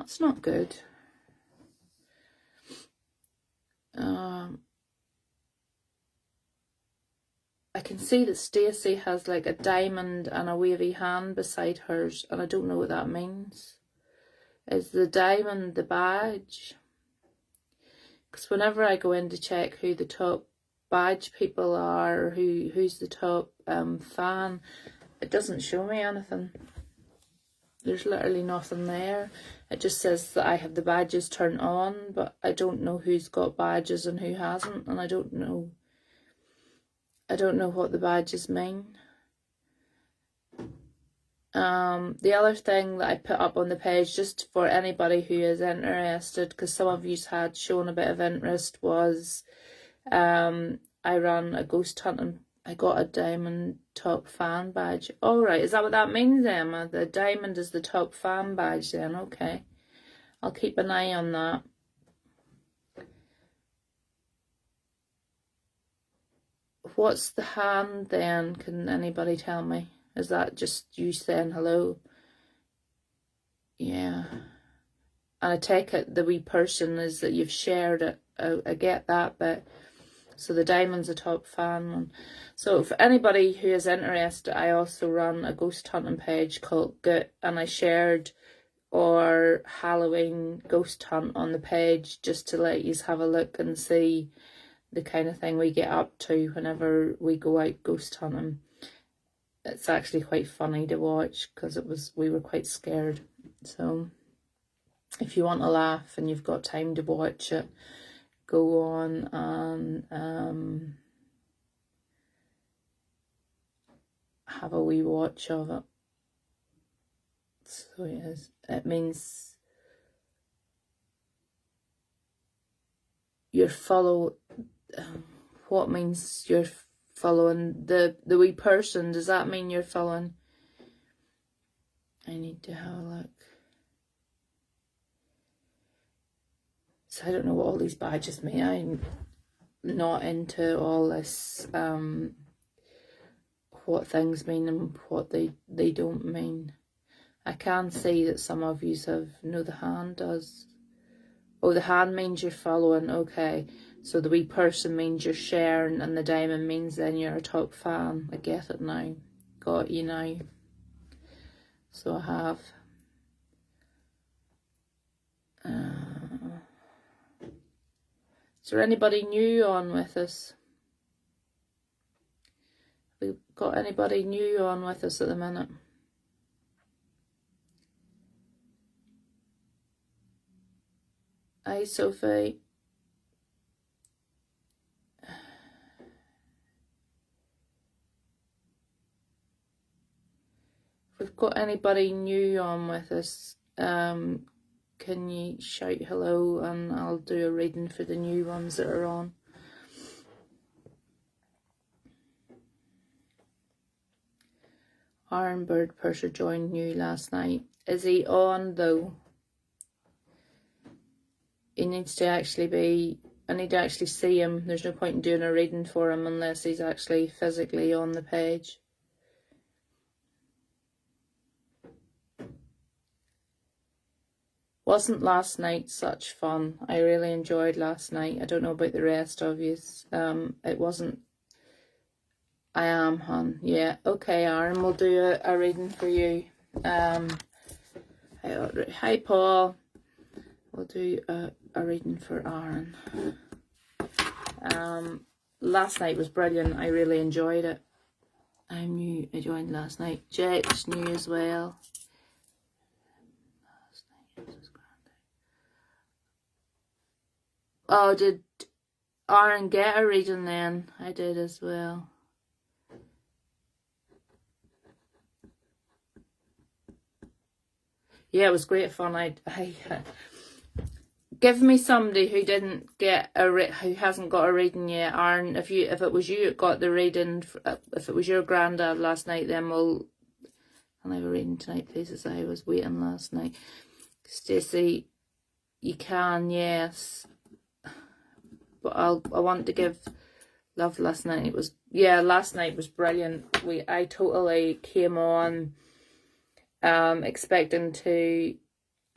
That's not good. I can see that Stacey has like a diamond and a wavy hand beside hers, and I don't know what that means. Is the diamond the badge? Because whenever I go in to check who the top badge people are, or who's the top fan, it doesn't show me anything. There's literally nothing there. It just says that I have the badges turned on, but I don't know who's got badges and who hasn't, and I don't know what the badges mean. The other thing that I put up on the page, just for anybody who is interested, because some of you had shown a bit of interest, was I ran a ghost hunt and I got a diamond top fan badge. Alright, is that what that means, Emma? The diamond is the top fan badge then, okay. I'll keep an eye on that. What's the hand then? Can anybody tell me? Is that just you saying hello? Yeah. And I take it the wee person is that you've shared it. I get that bit. So the diamond's a top fan one. So for anybody who is interested, I also run a ghost hunting page called Goot, and I shared our Halloween ghost hunt on the page just to let you have a look and see the kind of thing we get up to whenever we go out ghost hunting. It's actually quite funny to watch because we were quite scared. So if you want to laugh and you've got time to watch it, go on and have a wee watch of it. So it means you're what means you're following the wee person? Does that mean you're following? I need to have a look. So I don't know what all these badges mean. I'm not into all this, what things mean and what they don't mean. I can see that some of you know the hand does. Oh, the hand means you're following, okay. So the wee person means you're sharing, and the diamond means then you're a top fan. I get it now. Got you now. So I have. Is there anybody new on with us? We've got anybody new on with us at the minute? Hi, Sophie. If we've got anybody new on with us, can you shout hello and I'll do a reading for the new ones that are on. Iron Bird Purser joined new last night. Is he on though? He needs to actually be, I need to actually see him. There's no point in doing a reading for him unless he's actually physically on the page. Wasn't last night such fun? I really enjoyed last night. I don't know about the rest of you. It wasn't. I am, hon. Yeah. Okay, Aaron, we'll do a reading for you. Hi, Paul. We'll do a reading for Aaron. Last night was brilliant. I really enjoyed it. I'm new. I joined last night. Jack's new as well. Oh, did Aaron get a reading then? I did as well. Yeah, it was great fun. I give me somebody who didn't get who hasn't got a reading yet. Aaron, if it was you that got the reading, if it was your granddad last night, then I'll have a reading tonight, please, as I was waiting last night. Stacey, you can, yes. But I want to give love last night. Last night was brilliant. I totally came on expecting to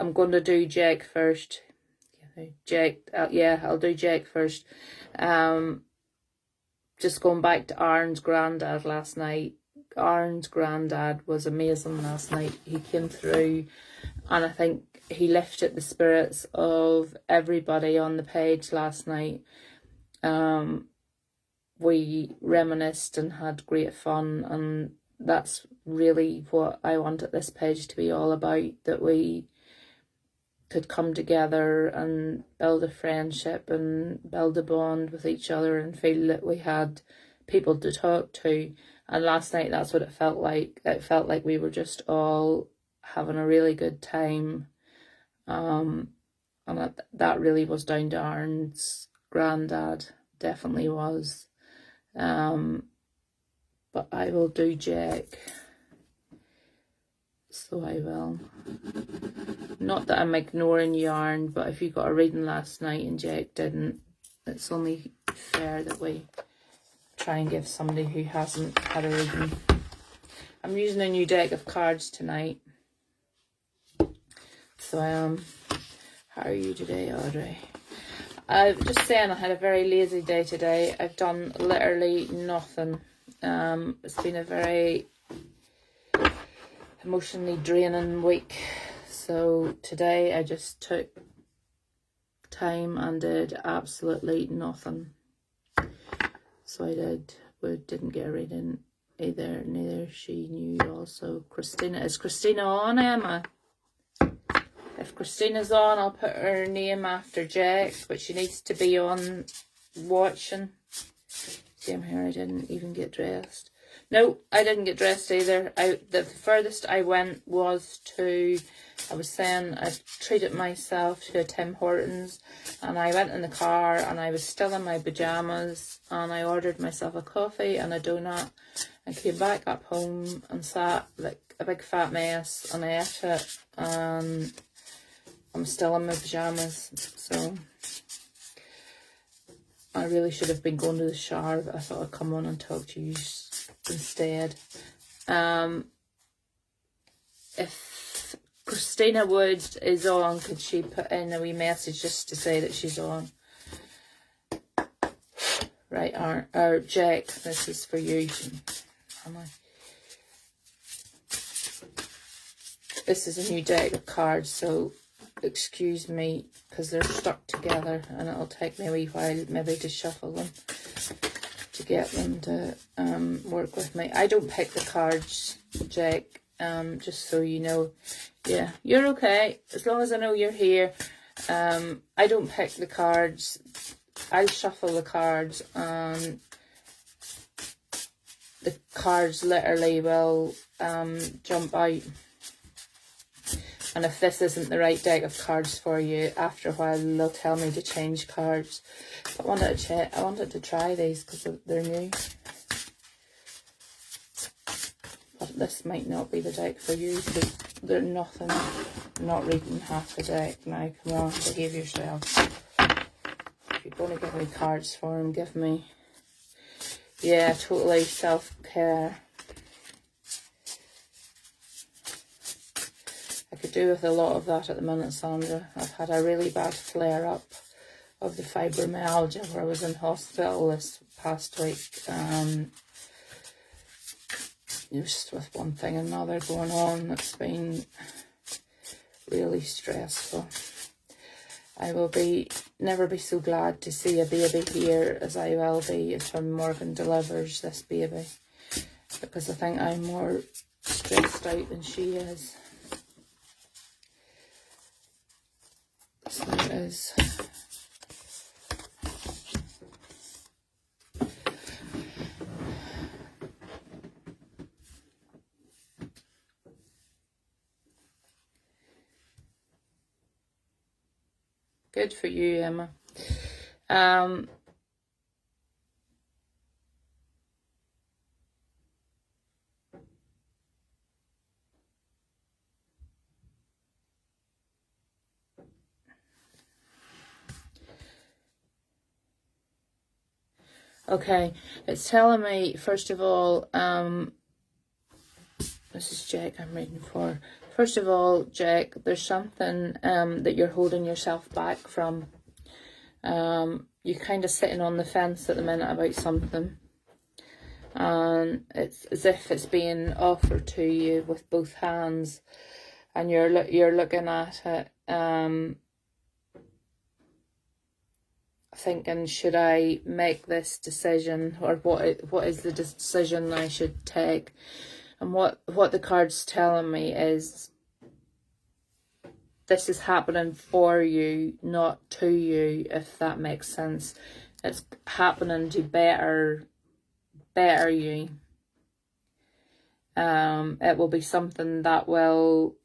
I'm going to do Jack first. Jack, yeah, I'll do Jack first. Just going back to Aaron's granddad last night. Aaron's granddad was amazing last night. He came through, and I think he lifted the spirits of everybody on the page last night. We reminisced and had great fun, and that's really what I wanted this page to be all about, that we could come together and build a friendship and build a bond with each other and feel that we had people to talk to. And last night, that's what it felt like. It felt like we were just all having a really good time. And that really was down to Aaron's granddad. Definitely was. But I will do Jack. So I will. Not that I'm ignoring Aaron, but if you got a reading last night and Jack didn't, it's only fair that we try and give somebody who hasn't had a reading. I'm using a new deck of cards tonight. So how are you today, Audrey? I'm just saying, I had a very lazy day today. I've done literally nothing. It's been a very emotionally draining week. So today I just took time and did absolutely nothing. So I didn't get a reading either. Neither she knew also. Christina, is Christina on, Emma? If Christina's on, I'll put her name after Jack, but she needs to be on watching. See, I'm here, I didn't even get dressed. No, I didn't get dressed either. The furthest I went was to, I was saying, I treated myself to a Tim Hortons, and I went in the car and I was still in my pyjamas, and I ordered myself a coffee and a donut and came back up home and sat like a big fat mess, and I ate it, and I'm still in my pyjamas. So I really should have been going to the shower, but I thought I'd come on and talk to you instead. If Christina Wood is on, could she put in a wee message just to say that she's on? Right, or Jack, this is for you. This is a new deck of cards, so excuse me, because they're stuck together and it'll take me a wee while maybe to shuffle them to get them to work with me. I don't pick the cards, Jack, just so you know. Yeah, you're okay, as long as I know you're here. I don't pick the cards. I'll shuffle the cards, and the cards literally will jump out. And if this isn't the right deck of cards for you, after a while they'll tell me to change cards. But I wanted to try these because they're new. But this might not be the deck for you because they're nothing. I'm not reading half the deck now. Come on, behave yourself. If you're going to give me cards for them, give me. Yeah, totally self-care. I could do with a lot of that at the minute, Sandra. I've had a really bad flare-up of the fibromyalgia where I was in hospital this past week. Just with one thing and another going on, it's been really stressful. I will never be so glad to see a baby here as I will be if Morgan delivers this baby, because I think I'm more stressed out than she is. So it is. Good for you, Emma. Okay, it's telling me, first of all, this is Jack I'm reading for. First of all, Jack, there's something that you're holding yourself back from. You're kind of sitting on the fence at the minute about something. And it's as if it's being offered to you with both hands. And you're looking at it, thinking, should I make this decision, or what is the decision I should take? And what the card's telling me is this is happening for you, not to you, if that makes sense. It's happening to better you. It will be something that will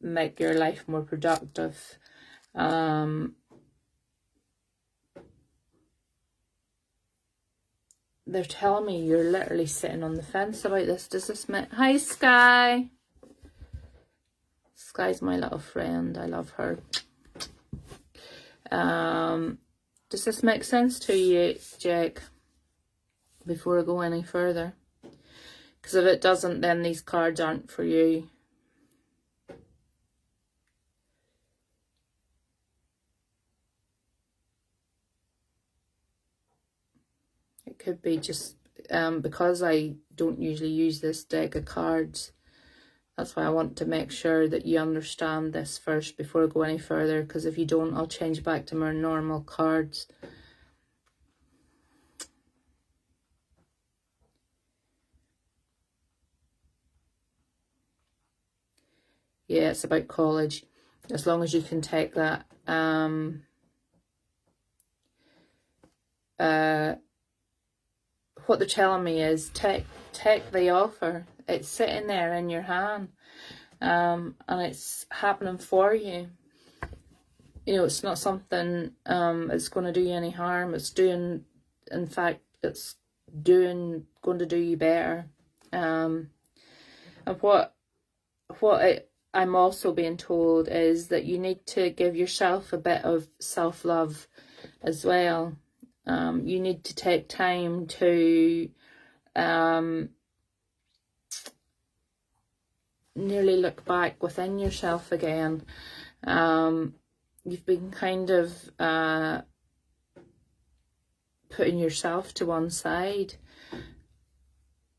make your life more productive. They're telling me you're literally sitting on the fence about this. Does this make... Hi, Sky. Sky's my little friend. I love her. Does this make sense to you, Jake? Before I go any further. Because if it doesn't, then these cards aren't for you. It could be just because I don't usually use this deck of cards. That's why I want to make sure that you understand this first before I go any further. Because if you don't, I'll change back to more normal cards. Yeah, it's about college. As long as you can take that. What they're telling me is take the offer. It's sitting there in your hand. And it's happening for you. You know, it's not something it's going to do you any harm. It's doing, in fact, it's going to do you better. And I'm also being told is that you need to give yourself a bit of self-love as well. You need to take time to nearly look back within yourself again. You've been kind of putting yourself to one side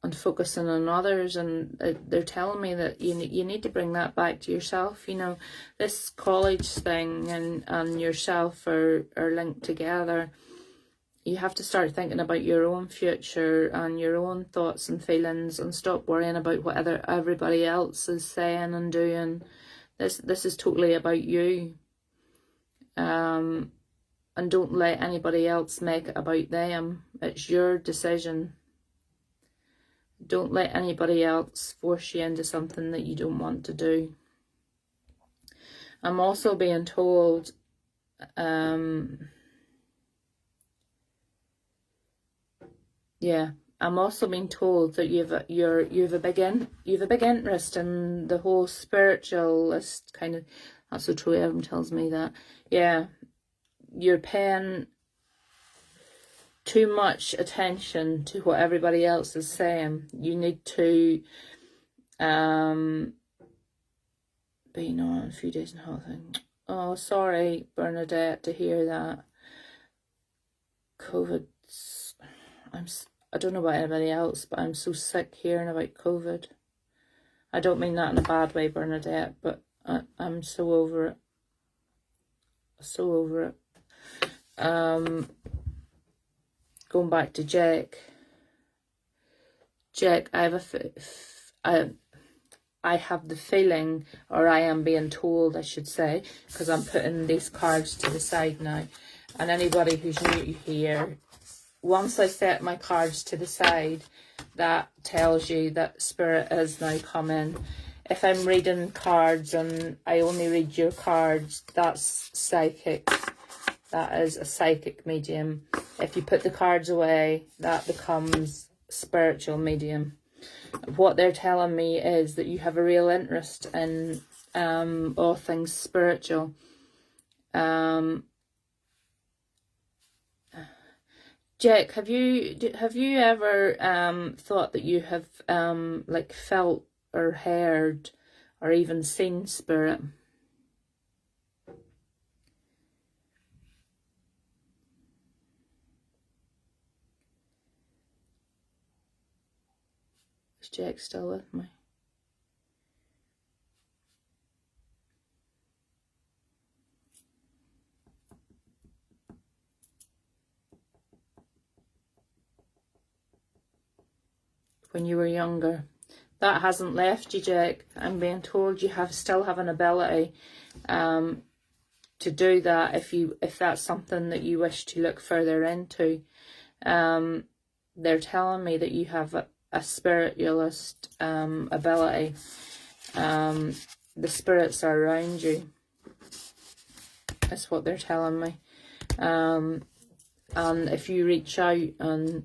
and focusing on others, and they're telling me that you need to bring that back to yourself. You know, this college thing and yourself are linked together. You have to start thinking about your own future and your own thoughts and feelings, and stop worrying about what everybody else is saying and doing. This is totally about you. And don't let anybody else make it about them. It's your decision. Don't let anybody else force you into something that you don't want to do. I'm also being told I'm also being told that you've a big interest in the whole spiritualist kind of. That's what Troy Evans tells me that. Yeah, you're paying too much attention to what everybody else is saying. You need to be on a few days and whole thing. Oh, sorry, Bernadette, to hear that. COVID. I don't know about anybody else, but I'm so sick hearing about COVID. I don't mean that in a bad way, Bernadette, but I'm so over it. So over it. Going back to Jack. Jack, I have the feeling, or I am being told, I should say, because I'm putting these cards to the side now. And anybody who's new here, once I set my cards to the side, that tells you that Spirit is now coming. If I'm reading cards and I only read your cards, that's psychic. That is a psychic medium. If you put the cards away, that becomes spiritual medium. What they're telling me is that you have a real interest in all things spiritual. Jack, have you ever thought that you have like felt or heard or even seen spirit. Is Jake still with me? When you were younger. That hasn't left you, Jake. I'm being told you still have an ability to do that if that's something that you wish to look further into. They're telling me that you have a spiritualist ability. The spirits are around you. That's what they're telling me. And if you reach out and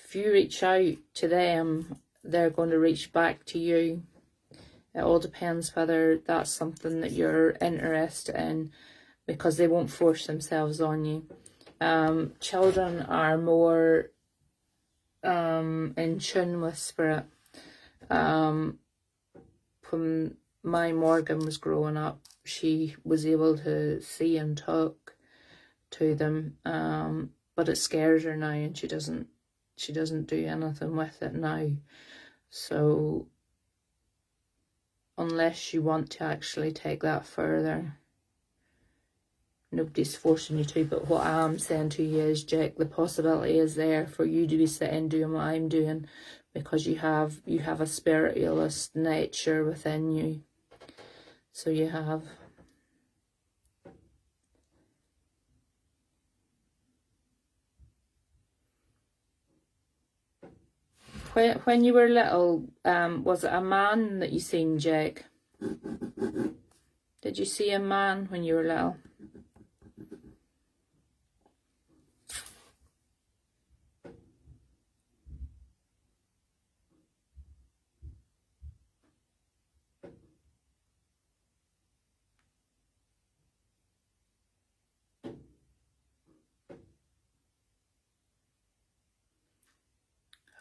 if you reach out to them, they're going to reach back to you. It all depends whether that's something that you're interested in, because they won't force themselves on you. Children are more in tune with spirit. When my Morgan was growing up, she was able to see and talk to them, but it scares her now, and she doesn't do anything with it now. So unless you want to actually take that further, nobody's forcing you to. But what I'm saying to you is, Jake, the possibility is there for you to be sitting doing what I'm doing, because you have a spiritualist nature within you. So you have. When you were little, was it a man that you seen, Jake? Did you see a man when you were little?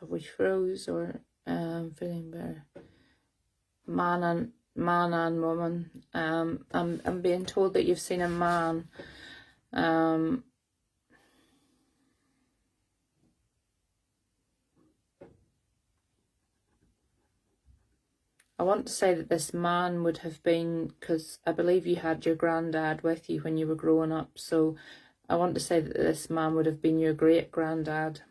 Have we froze or feeling better? Man and woman. I'm being told that you've seen a man. I want to say that this man would have been, because I believe you had your granddad with you when you were growing up, so I want to say that this man would have been your great-granddad.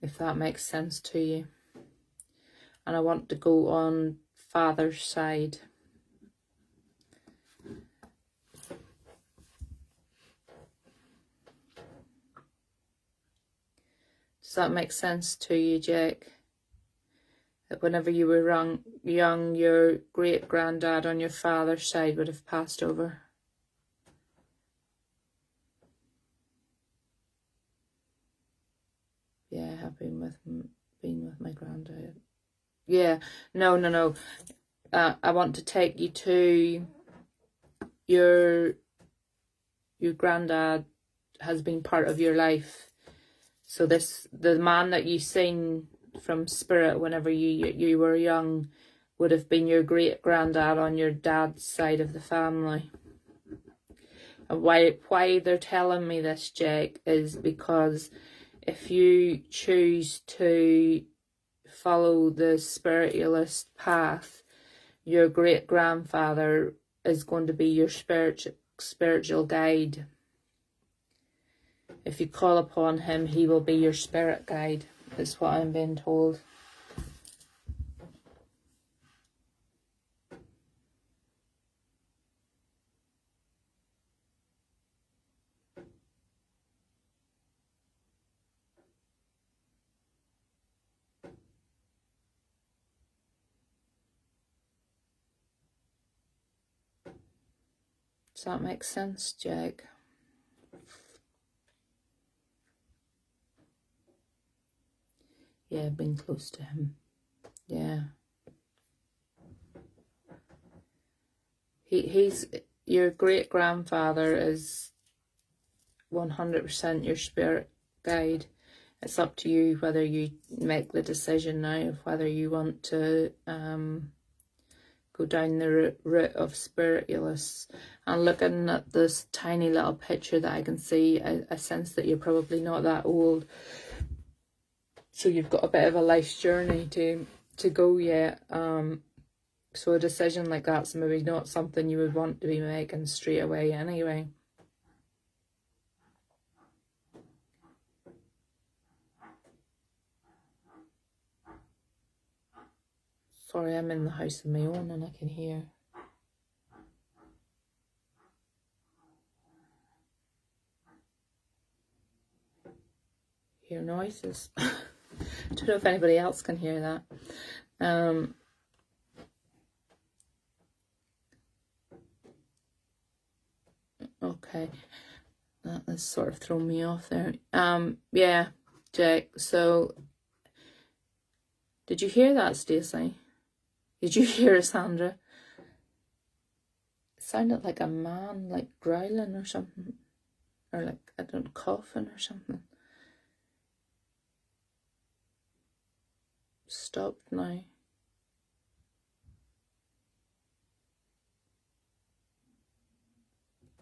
If that makes sense to you. And I want to go on father's side. Does that make sense to you, Jake? That whenever you were young, your great-granddad on your father's side would have passed over? Yeah, I have been with my granddad. Yeah, no. I want to take you to your granddad has been part of your life. So the man that you seen from spirit whenever you were young would have been your great-granddad on your dad's side of the family. And why they're telling me this, Jake, is because if you choose to follow the spiritualist path, your great-grandfather is going to be your spiritual guide. If you call upon him, he will be your spirit guide. That's what I'm being told. Does that make sense, Jake? Yeah, been close to him. Yeah. He's your great-grandfather is 100% your spirit guide. It's up to you whether you make the decision now of whether you want to go down the route of spiritualists. And looking at this tiny little picture that I can see, I sense that you're probably not that old. So you've got a bit of a life's journey to go yet. So a decision like that's maybe not something you would want to be making straight away anyway. Sorry, I'm in the house of my own and I can hear noises. I don't know if anybody else can hear that. Okay, that has sort of thrown me off there. Yeah, Jack, so did you hear that, Stacey? Did you hear Sandra? It sounded like a man, like growling or something. Or like, I don't know, coughing or something. Stopped now.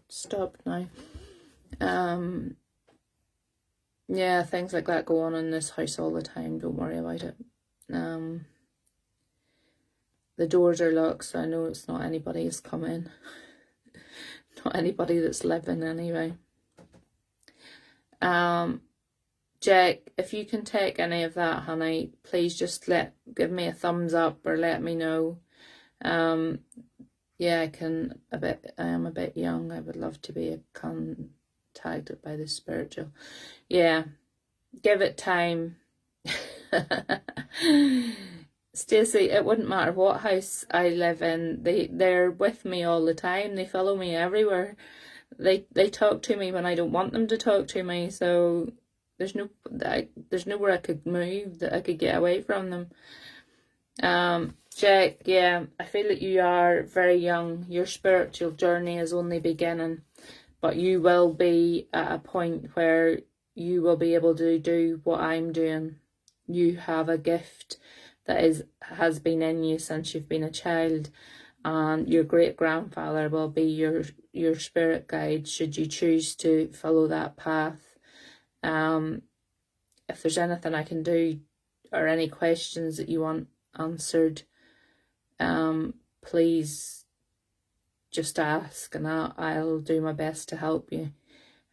Stopped now. Yeah, things like that go on in this house all the time. Don't worry about it. The doors are locked, so I know it's not anybody who's come in. Not anybody that's living anyway. Jack, if you can take any of that, honey, please just give me a thumbs up or let me know. Yeah, I am a bit young. I would love to be contacted by the spiritual. Yeah, give it time. Stacey, it wouldn't matter what house I live in. They're with me all the time. They follow me everywhere. They talk to me when I don't want them to talk to me. So there's nowhere I could move that I could get away from them. Jack, yeah, I feel that you are very young. Your spiritual journey is only beginning, but you will be at a point where you will be able to do what I'm doing. You have a gift that has been in you since you've been a child, and your great-grandfather will be your spirit guide should you choose to follow that path. If there's anything I can do or any questions that you want answered, please just ask, and I'll do my best to help you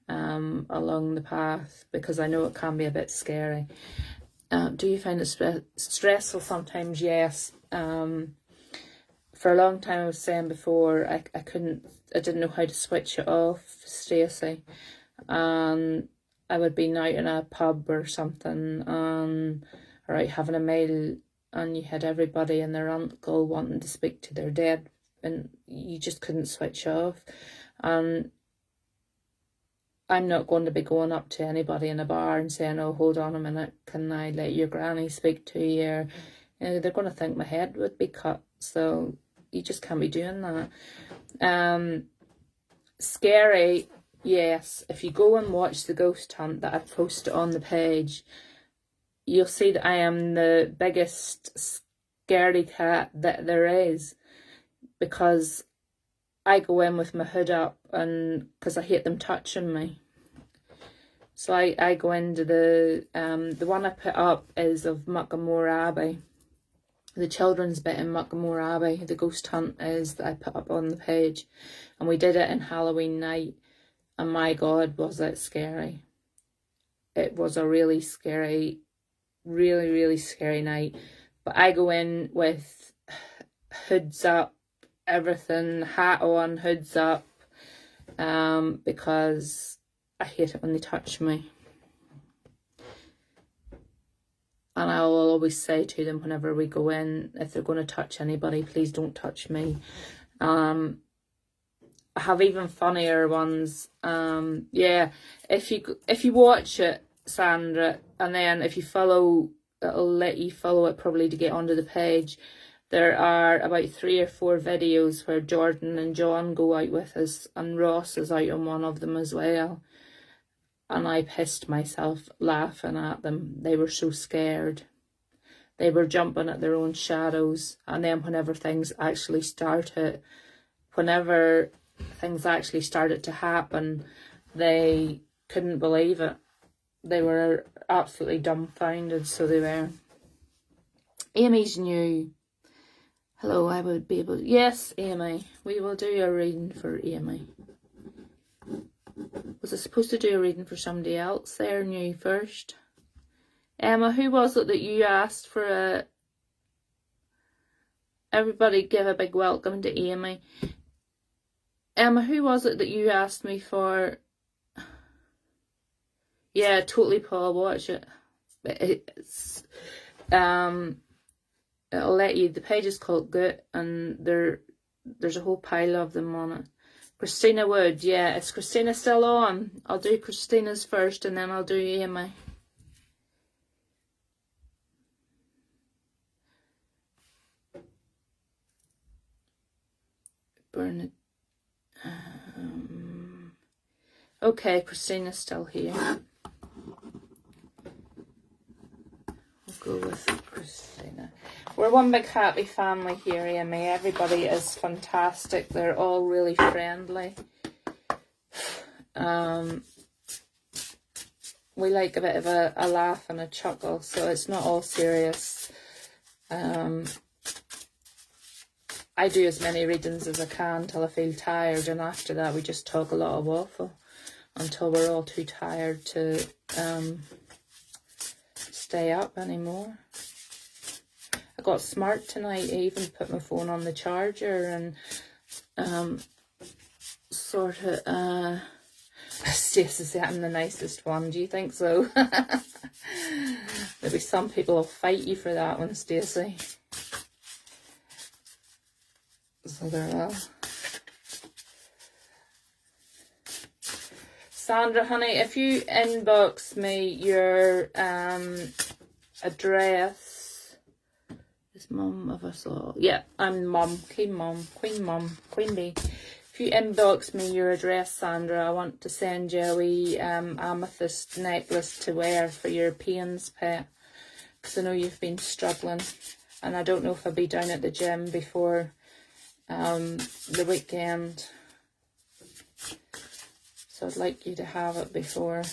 along the path, because I know it can be a bit scary. Do you find it stressful sometimes? Yes. For a long time, I was saying before, I didn't know how to switch it off, Stacey. I would be out in a pub or something, or out having a meal, and you had everybody and their uncle wanting to speak to their dead, and you just couldn't switch off. And I'm not going to be going up to anybody in a bar and saying, oh, hold on a minute, can I let your granny speak to you? Or, they're going to think my head would be cut. So you just can't be doing that. Scary, yes. If you go and watch the ghost hunt that I've posted on the page, you'll see that I am the biggest scaredy cat that there is, because I go in with my hood up, and because I hate them touching me. So I go into the one I put up is of Muckamore Abbey, the children's bit in Muckamore Abbey. The ghost hunt is that I put up on the page, and we did it in Halloween night, and my God, was it scary. It was a really scary, really, really scary night. But I go in with hoods up, everything, hat on, hoods up, because I hate it when they touch me. And I will always say to them whenever we go in, if they're going to touch anybody, please don't touch me. I have even funnier ones. Yeah, if you watch it, Sandra, and then if you follow, it'll let you follow it probably to get onto the page. There are about 3 or 4 videos where Jordan and John go out with us, and Ross is out on one of them as well. and I pissed myself laughing at them. They were so scared. They were jumping at their own shadows, and then whenever things actually started to happen, they couldn't believe it. They were absolutely dumbfounded, so they were. Amy's new. Hello, I would be able... Yes, Amy, we will do a reading for Amy. Was I supposed to do a reading for somebody else there, new first? Emma, who was it that you asked for a... Everybody give a big welcome to Amy. Emma, who was it that you asked me for? Yeah, totally, Paul, watch it. It's, it'll let you... The page is called Good, and there's a whole pile of them on it. Christina Wood, yeah, is Christina still on? I'll do Christina's first, and then I'll do Amy. Bernard. Okay, Christina's still here. We'll go with Christina. We're one big happy family here, Amy. Everybody is fantastic. They're all really friendly. We like a bit of a laugh and a chuckle, so it's not all serious. I do as many readings as I can till I feel tired, and after that we just talk a lot of waffle until we're all too tired to stay up anymore. I got smart tonight. I even put my phone on the charger and sort of Stacey said I'm the nicest one. Do you think so? Maybe some people will fight you for that one, Stacey. So there well. Sandra, honey, if you inbox me your address, is mum of us all? Yeah, I'm mum, queen bee. If you inbox me your address, Sandra, I want to send you a wee amethyst necklace to wear for your pains, pet, because I know you've been struggling, and I don't know if I'll be down at the gym before the weekend, so I'd like you to have it before.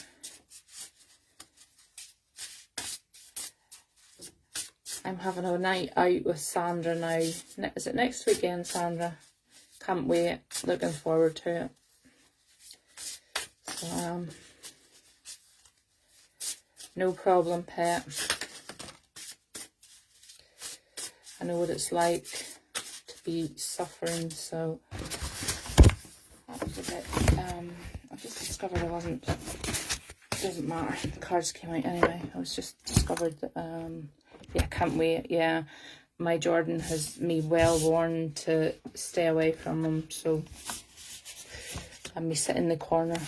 I'm having a night out with Sandra now. Is it next weekend, Sandra? Can't wait. Looking forward to it. So, no problem, pet. I know what it's like to be suffering, so that was a bit, I just discovered I wasn't, it doesn't matter, the cards came out anyway. I was just discovered that, yeah, can't wait, yeah. My Jordan has me well warned to stay away from him, so let me sit in the corner.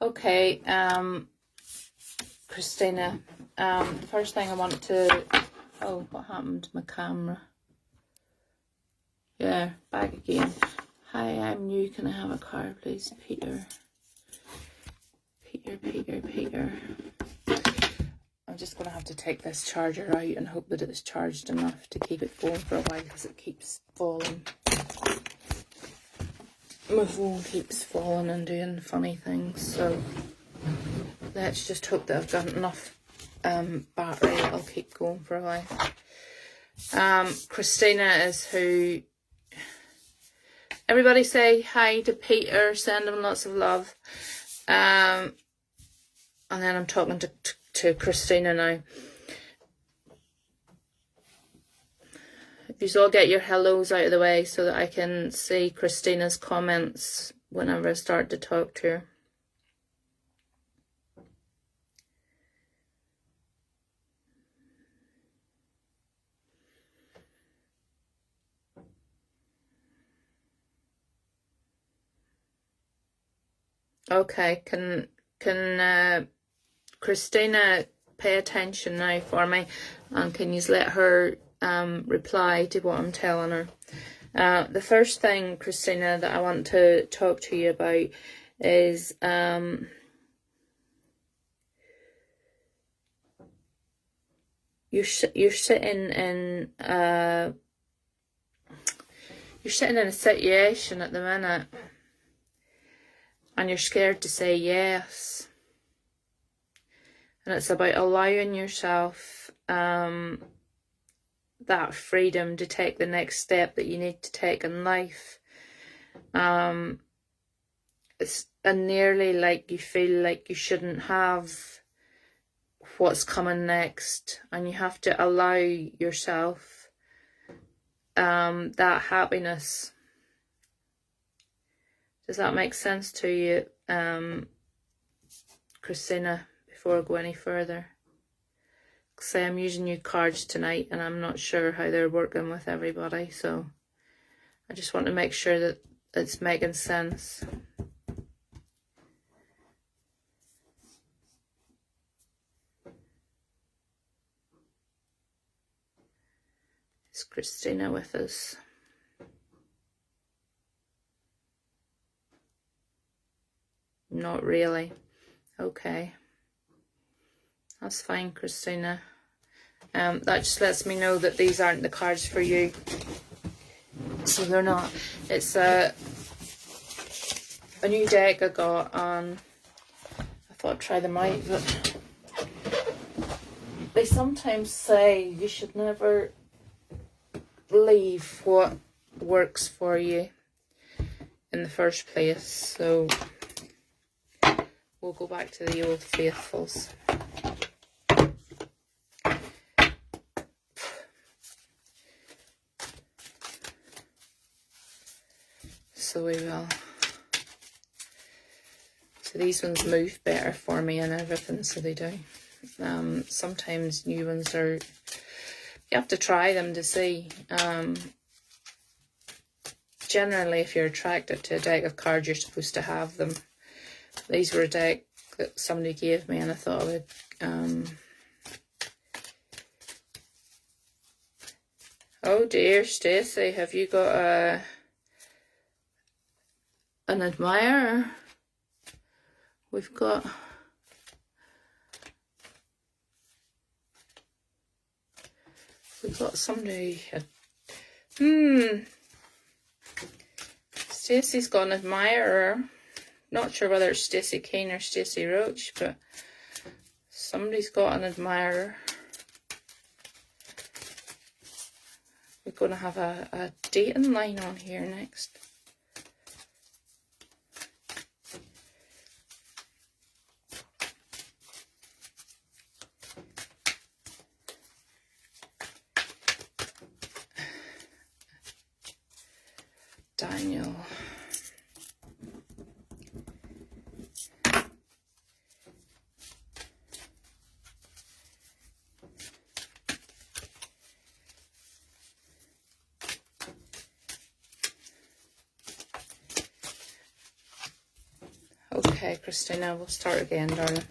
Okay, Christina, the first thing I want to, oh, what happened to my camera? Yeah, back again. Hi, I'm new, can I have a card, please? Peter. I'm just going to have to take this charger out and hope that it's charged enough to keep it going for a while, because it keeps falling. My phone keeps falling and doing funny things, so let's just hope that I've got enough battery that I'll keep going for a while. Christina is who... Everybody say hi to Peter, send him lots of love. And then I'm talking to Christina now. If you all get your hellos out of the way so that I can see Christina's comments whenever I start to talk to her. Okay, can Christina pay attention now for me, and can you let her reply to what I'm telling her? The first thing, Christina, that I want to talk to you about is you're sitting in you're sitting in a situation at the minute, and you're scared to say yes, and it's about allowing yourself that freedom to take the next step that you need to take in life. It's nearly like you feel like you shouldn't have what's coming next, and you have to allow yourself that happiness. Does that make sense to you, Christina, before I go any further? Because I'm using new cards tonight and I'm not sure how they're working with everybody, so I just want to make sure that it's making sense. Is Christina with us? Not really. Okay. That's fine, Christina. That just lets me know that these aren't the cards for you. So they're not. It's a new deck I got, and I thought I'd try them out, but they sometimes say you should never leave what works for you in the first place. So we'll go back to the old faithfuls. So we will. So these ones move better for me and everything, so they do. Sometimes new ones are, you have to try them to see. Generally, if you're attracted to a deck of cards, you're supposed to have them. These were a deck that somebody gave me, and I thought I would. Oh dear, Stacey, have you got an admirer? We've got somebody. Stacey's got an admirer. Not sure whether it's Stacey Kane or Stacey Roach, but somebody's got an admirer. We're going to have a dating line on here next. Daniel. Okay, Christina, we'll start again, darling.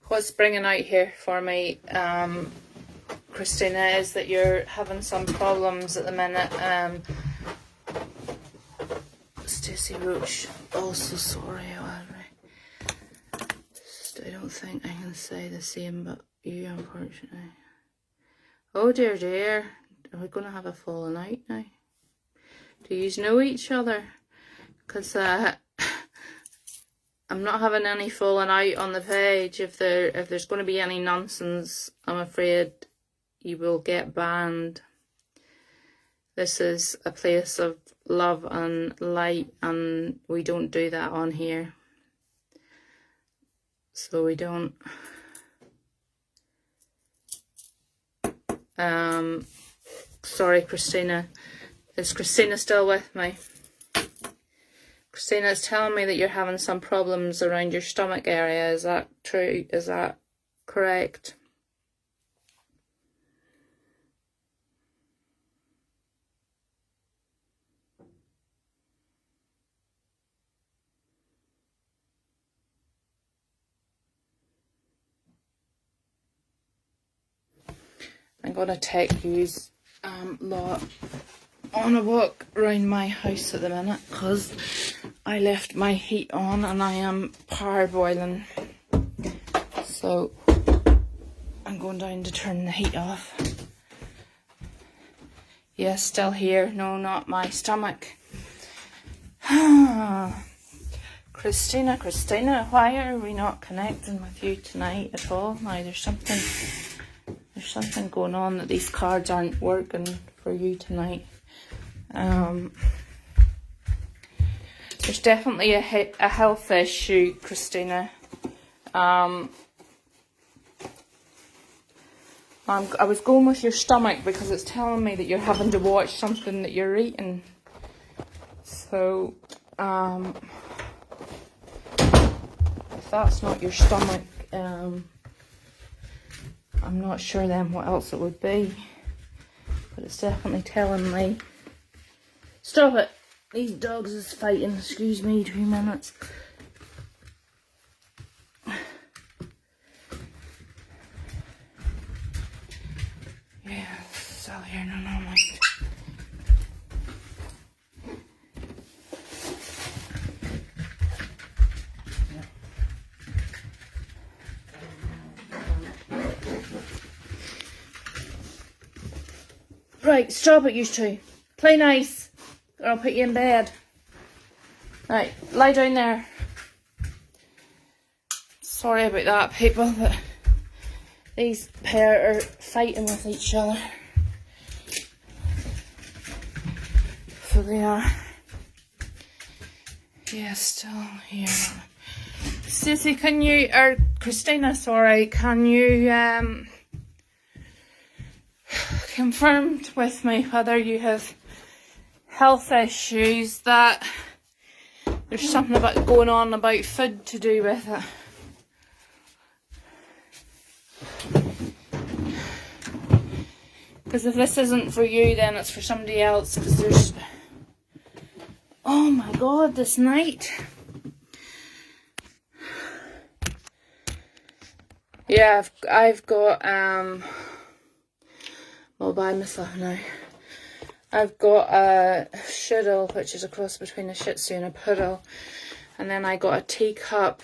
What's bringing out here for me, Christina, is that you're having some problems at the minute. Stacey Roach, also sorry, I don't think I can say the same, but you, unfortunately. Oh dear, dear. Are we going to have a falling out now? Do you know each other? Because I'm not having any falling out on the page. If there's going to be any nonsense, I'm afraid you will get banned. This is a place of love and light, and we don't do that on here. So we don't. Sorry, Christina. Is Christina still with me? Christina is telling me that you're having some problems around your stomach area. Is that true? Is that correct? going to take you lot on a walk around my house at the minute because I left my heat on and I am parboiling. So I'm going down to turn the heat off. Yes, still here. No, not my stomach. Christina, why are we not connecting with you tonight at all? Now there's something going on that these cards aren't working for you tonight. There's definitely a health issue, Christina. I was going with your stomach because it's telling me that you're having to watch something that you're eating. So, if that's not your stomach, I'm not sure then what else it would be. But it's definitely telling me. Stop it! These dogs is fighting. Excuse me, 2 minutes. Yeah, still here, no mind. Right, stop it, you two. Play nice, or I'll put you in bed. Right, lie down there. Sorry about that, people, but these pair are fighting with each other. So they are. Yeah, still here. Sissy, can you, or Christina, sorry, can you confirm with me whether you have health issues, that there's something about going on about food to do with it? Because if this isn't for you, then it's for somebody else. Because there's, oh my god, this night. Yeah, I've got I'll buy myself now. I've got a Shiddle, which is a cross between a Shih Tzu and a Poodle, and then I got a teacup.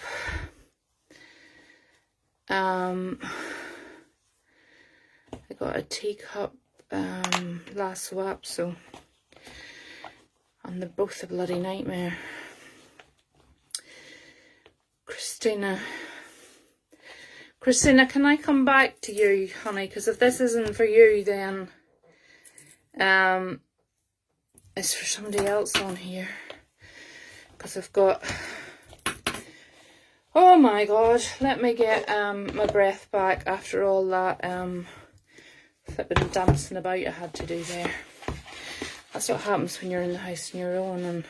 I got a teacup last swap, so, and they're both a bloody nightmare. Christina, can I come back to you, honey? Because if this isn't for you, then it's for somebody else on here. Because I've got, oh my god, let me get my breath back after all that flipping dancing about I had to do there. That's what happens when you're in the house on your own. And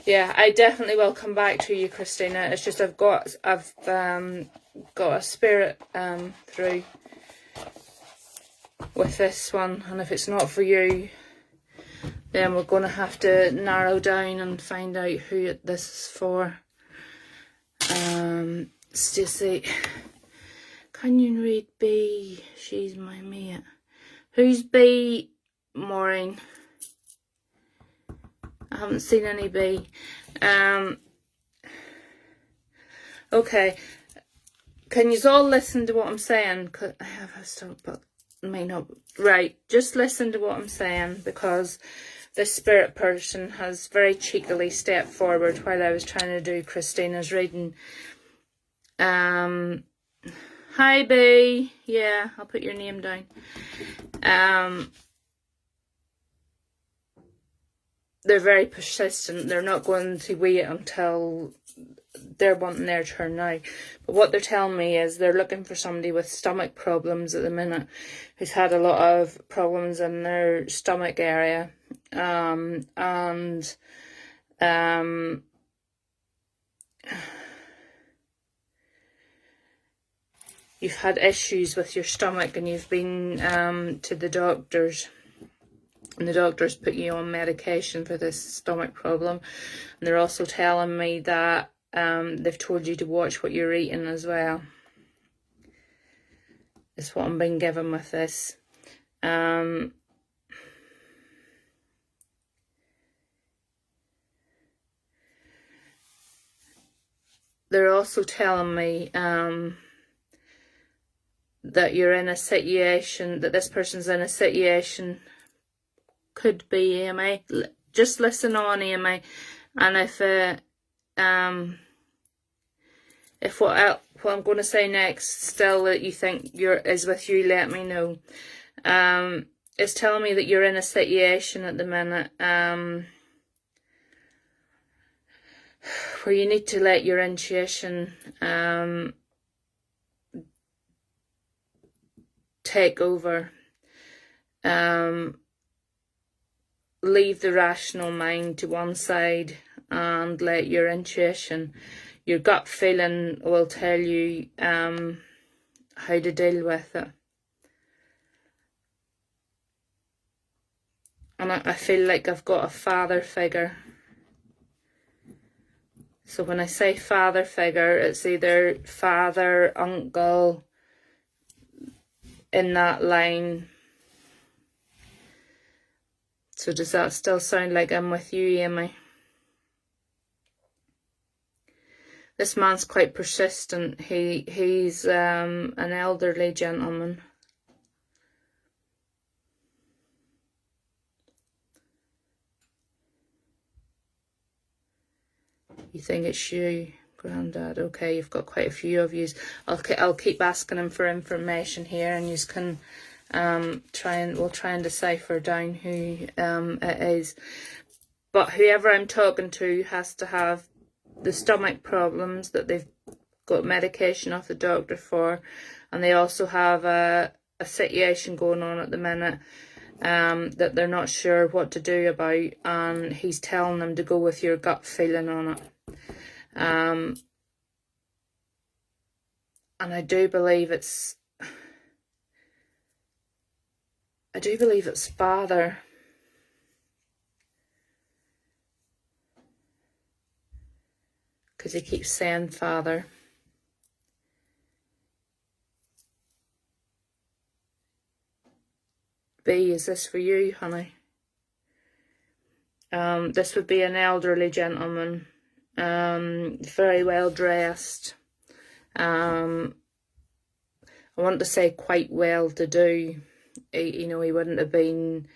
yeah, I definitely will come back to you, Christina. It's just I've got a spirit through with this one, and if it's not for you, then we're going to have to narrow down and find out who this is for. Stacey, can you read B? She's my mate. Who's B, Maureen? I haven't seen any B. Okay. Can you all listen to what I'm saying? Cause I have a stop, but may not. Right, just listen to what I'm saying, because this spirit person has very cheekily stepped forward while I was trying to do Christina's reading. Hi B. Yeah, I'll put your name down. They're very persistent. They're not going to wait until they're wanting their turn now. But what they're telling me is they're looking for somebody with stomach problems at the minute, who's had a lot of problems in their stomach area. You've had issues with your stomach and you've been to the doctors. And the doctors put you on medication for this stomach problem. And they're also telling me that they've told you to watch what you're eating as well. is what I'm being given with this. They're also telling me that you're in a situation, that this person's in a situation, could be Amy. Just listen on, Amy, and if what I'm going to say next still that you think is with you, let me know. It's telling me that you're in a situation at the minute where you need to let your intuition take over. Leave the rational mind to one side and let your intuition, your gut feeling will tell you how to deal with it. And I feel like I've got a father figure. So when I say father figure, it's either father, uncle, in that line. So does that still sound like I'm with you, Amy? This man's quite persistent. He's an elderly gentleman. You think it's you, Grandad? Okay, you've got quite a few of yous. I'll keep asking him for information here, and you can we'll try and decipher down who it is. But whoever I'm talking to has to have the stomach problems that they've got medication off the doctor for, and they also have a situation going on at the minute that they're not sure what to do about, and he's telling them to go with your gut feeling on it. And I do believe it's father. Because he keeps saying father. B, is this for you, honey? This would be an elderly gentleman, very well dressed. I want to say quite well to do. He wouldn't have been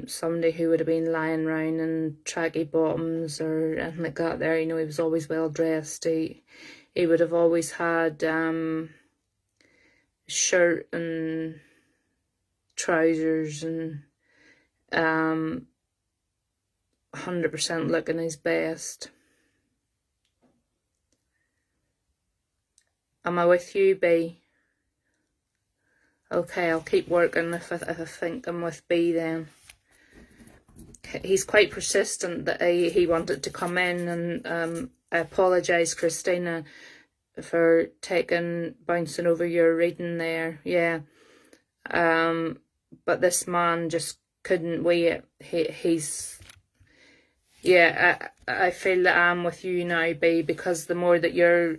somebody who would have been lying around in tracky bottoms or anything like that there. He was always well dressed. He would have always had shirt and trousers and 100% looking his best. Am I with you, B? Okay, I'll keep working if I think I'm with B then. He's quite persistent that he wanted to come in, and I apologise, Christina, for bouncing over your reading there. Yeah. But this man just couldn't wait. I feel that I'm with you now, B, because the more that you're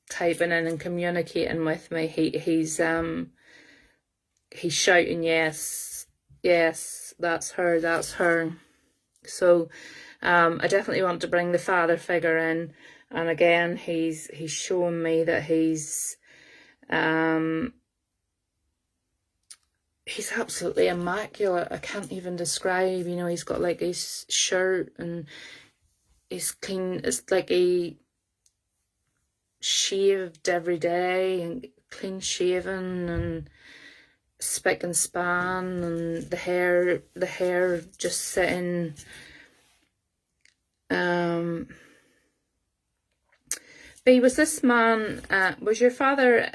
typing in and communicating with me, he's shouting yes, that's her. So I definitely want to bring the father figure in, and again he's showing me that he's absolutely immaculate. I can't even describe. He's got like his shirt and he's clean. It's like he shaved every day and clean shaven and spick and span, and the hair just sitting. B, was this man, was your father,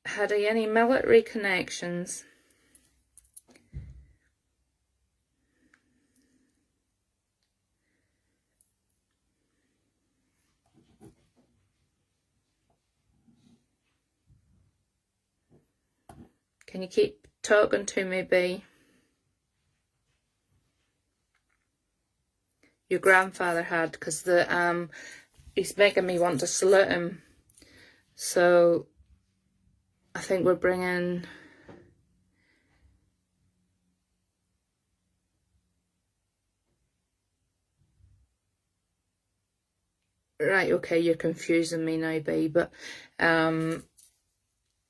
had he any military connections? Can you keep talking to me, B? Your grandfather had, because he's making me want to salute him. So I think we're bringing... Right, okay, you're confusing me now, B, but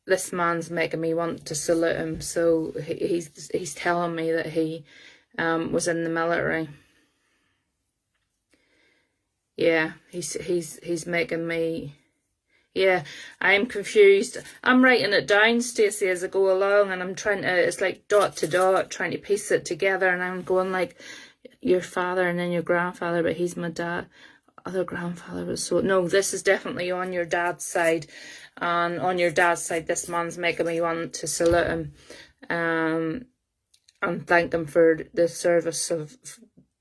this man's making me want to salute him, so he's telling me that he was in the military. Yeah, he's making me... Yeah, I'm confused. I'm writing it down, Stacey, as I go along, and I'm trying to, it's like dot to dot, trying to piece it together, and I'm going like, your father and then your grandfather, but he's my dad. Other grandfather was so... No, this is definitely on your dad's side. And on your dad's side, this man's making me want to salute him. And thank him for the service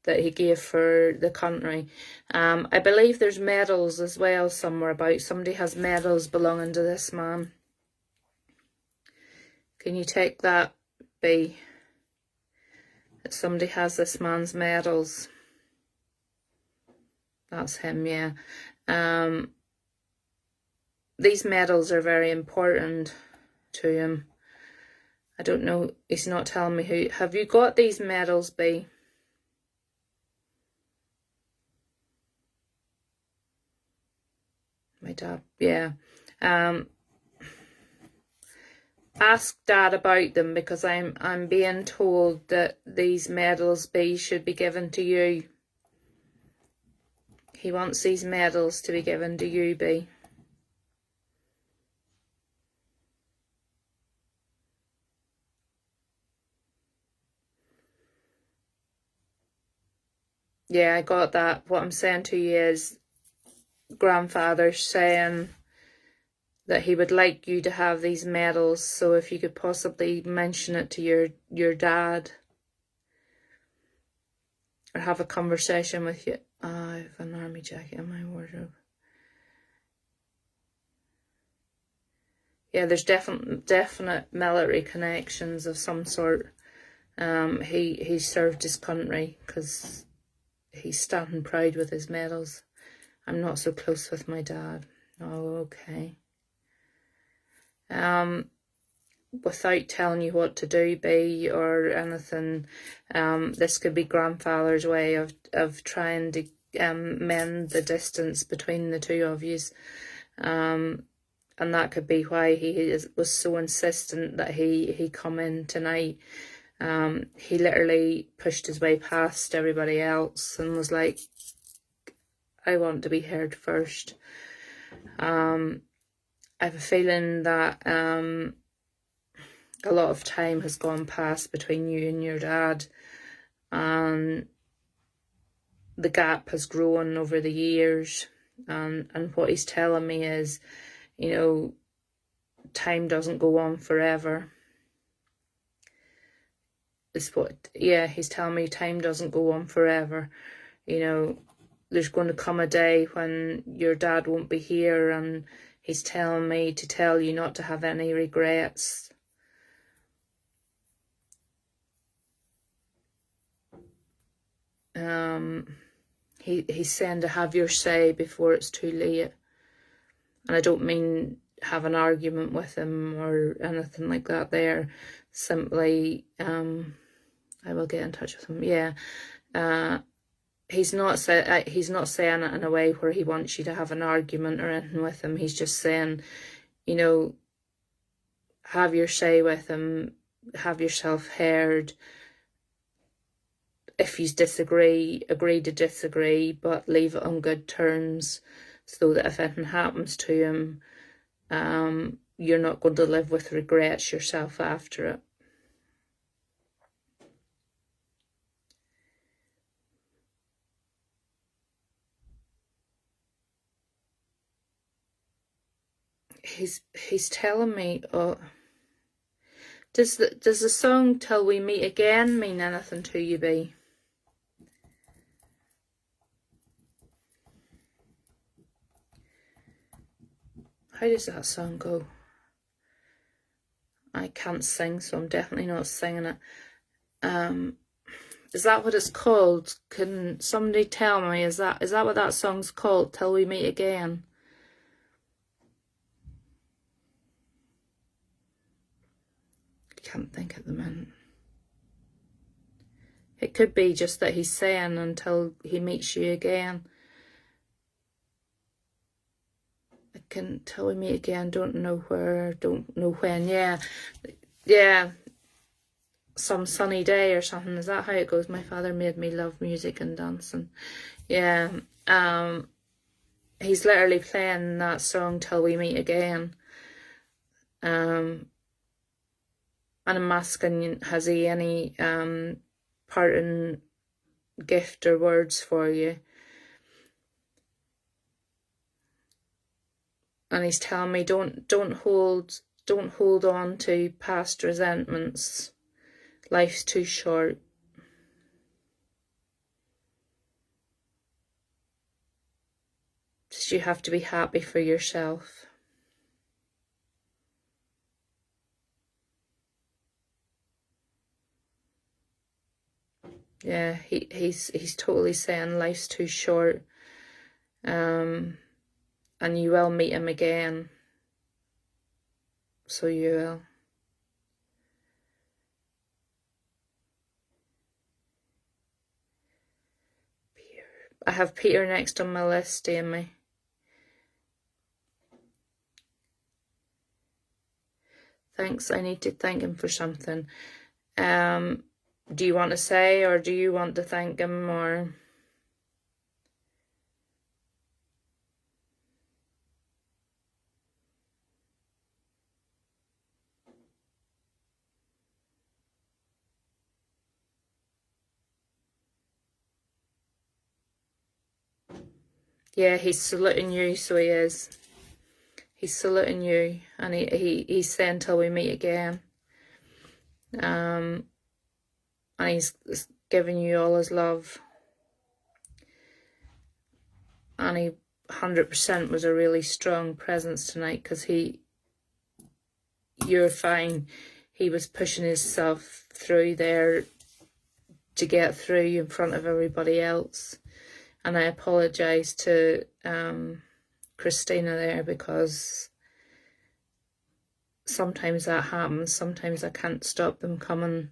that he gave for the country. I believe there's medals as well somewhere about. Somebody has medals belonging to this man. Can you take that, B? That somebody has this man's medals. That's him, yeah. These medals are very important to him. I don't know, he's not telling me who. Have you got these medals, B? My dad, yeah. Ask Dad about them, because I'm being told that these medals, B, should be given to you. He wants these medals to be given to you, B. Yeah, I got that. What I'm saying to you is, grandfather saying that he would like you to have these medals, so if you could possibly mention it to your dad, or have a conversation with you. I have an army jacket in my wardrobe. Yeah, there's definite military connections of some sort. He served his country, because he's standing proud with his medals. I'm not so close with my dad. Oh, okay. Without telling you what to do, B, or anything, this could be grandfather's way of trying to mend the distance between the two of you. And that could be why he was so insistent that he come in tonight. He literally pushed his way past everybody else and was like, I want to be heard first. I have a feeling that a lot of time has gone past between you and your dad, and the gap has grown over the years, and what he's telling me is, you know, time doesn't go on forever. It's what, yeah, he's telling me time doesn't go on forever. You know, there's going to come a day when your dad won't be here, and he's telling me to tell you not to have any regrets. He's saying to have your say before it's too late. And I don't mean have an argument with him or anything like that there. Simply, I will get in touch with him. Yeah. He's not saying it in a way where he wants you to have an argument or anything with him. He's just saying, you know, have your say with him, have yourself heard. If you disagree, agree to disagree, but leave it on good terms, so that if anything happens to him, you're not going to live with regrets yourself after it. He's telling me, oh, does the song "Till We Meet Again" mean anything to you, B? How does that song go? I can't sing, so I'm definitely not singing it. Is that what it's called? Can somebody tell me, is that what that song's called, "Till We Meet Again"? can't think at the minute. It could be just that he's saying until he meets you again. Until we meet again, don't know where, don't know when. Yeah, some sunny day or something. Is that how it goes? My father made me love music and dancing. Yeah, he's literally playing that song till we meet again. And I'm asking, has he any parting gift or words for you? And he's telling me, don't hold on to past resentments. Life's too short. Just you have to be happy for yourself. Yeah, he's totally saying life's too short. And you will meet him again. So you will. I have Peter next on my list, Amy. Thanks, I need to thank him for something. Do you want to say, or do you want to thank him, or... Yeah, he's saluting you, so he is. He's saluting you, and he's saying till we meet again. And he's giving you all his love. And he 100% was a really strong presence tonight, because you're fine. He was pushing himself through there to get through in front of everybody else. And I apologise to Christina there, because sometimes that happens. Sometimes I can't stop them coming.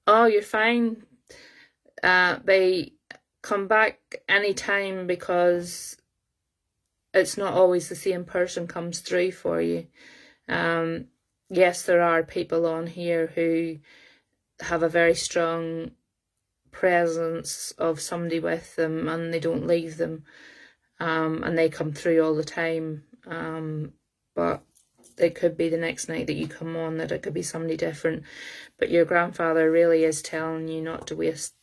Oh, you're fine. They come back anytime, because it's not always the same person comes through for you. Yes, there are people on here who have a very strong presence of somebody with them, and they don't leave them, and they come through all the time. But it could be the next night that you come on that it could be somebody different. But your grandfather really is telling you not to waste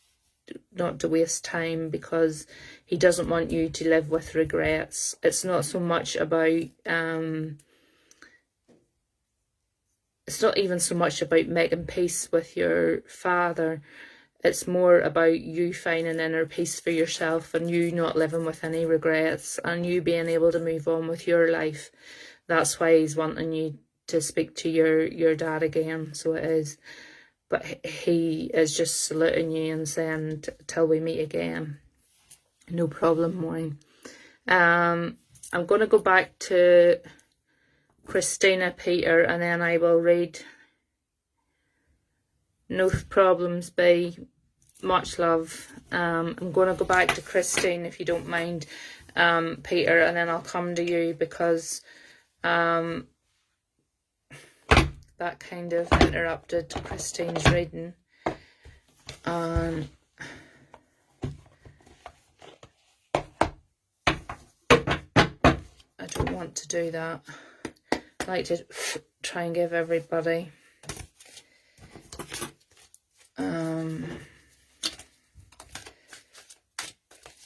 time, because he doesn't want you to live with regrets. It's not so much about it's not even so much about making peace with your father. It's more about you finding inner peace for yourself, and you not living with any regrets, and you being able to move on with your life. That's why he's wanting you to speak to your dad again, so it is. But he is just saluting you and saying, till we meet again. No problem, Maureen. I'm going to go back to Christina, Peter, and then I will read. No problems, B. Much love. I'm going to go back to Christine, if you don't mind, Peter, and then I'll come to you, because that kind of interrupted Christine's reading. I don't want to do that. I like to try and give everybody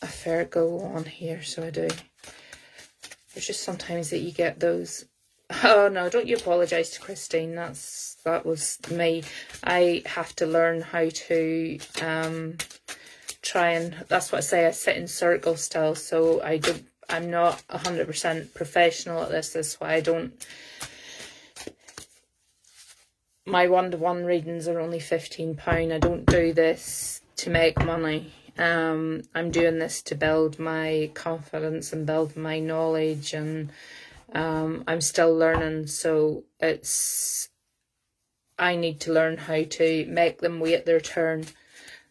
a fair go on here, so I do. There's just sometimes that you get those. Oh no, don't you apologise to Christine. That was me. I have to learn how to try and, that's what I say, I sit in circles still, so I'm not 100% professional at this. That's why I don't. My one-to-one readings are only £15. I don't do this to make money. I'm doing this to build my confidence and build my knowledge, and I'm still learning, so it's I need to learn how to make them wait their turn.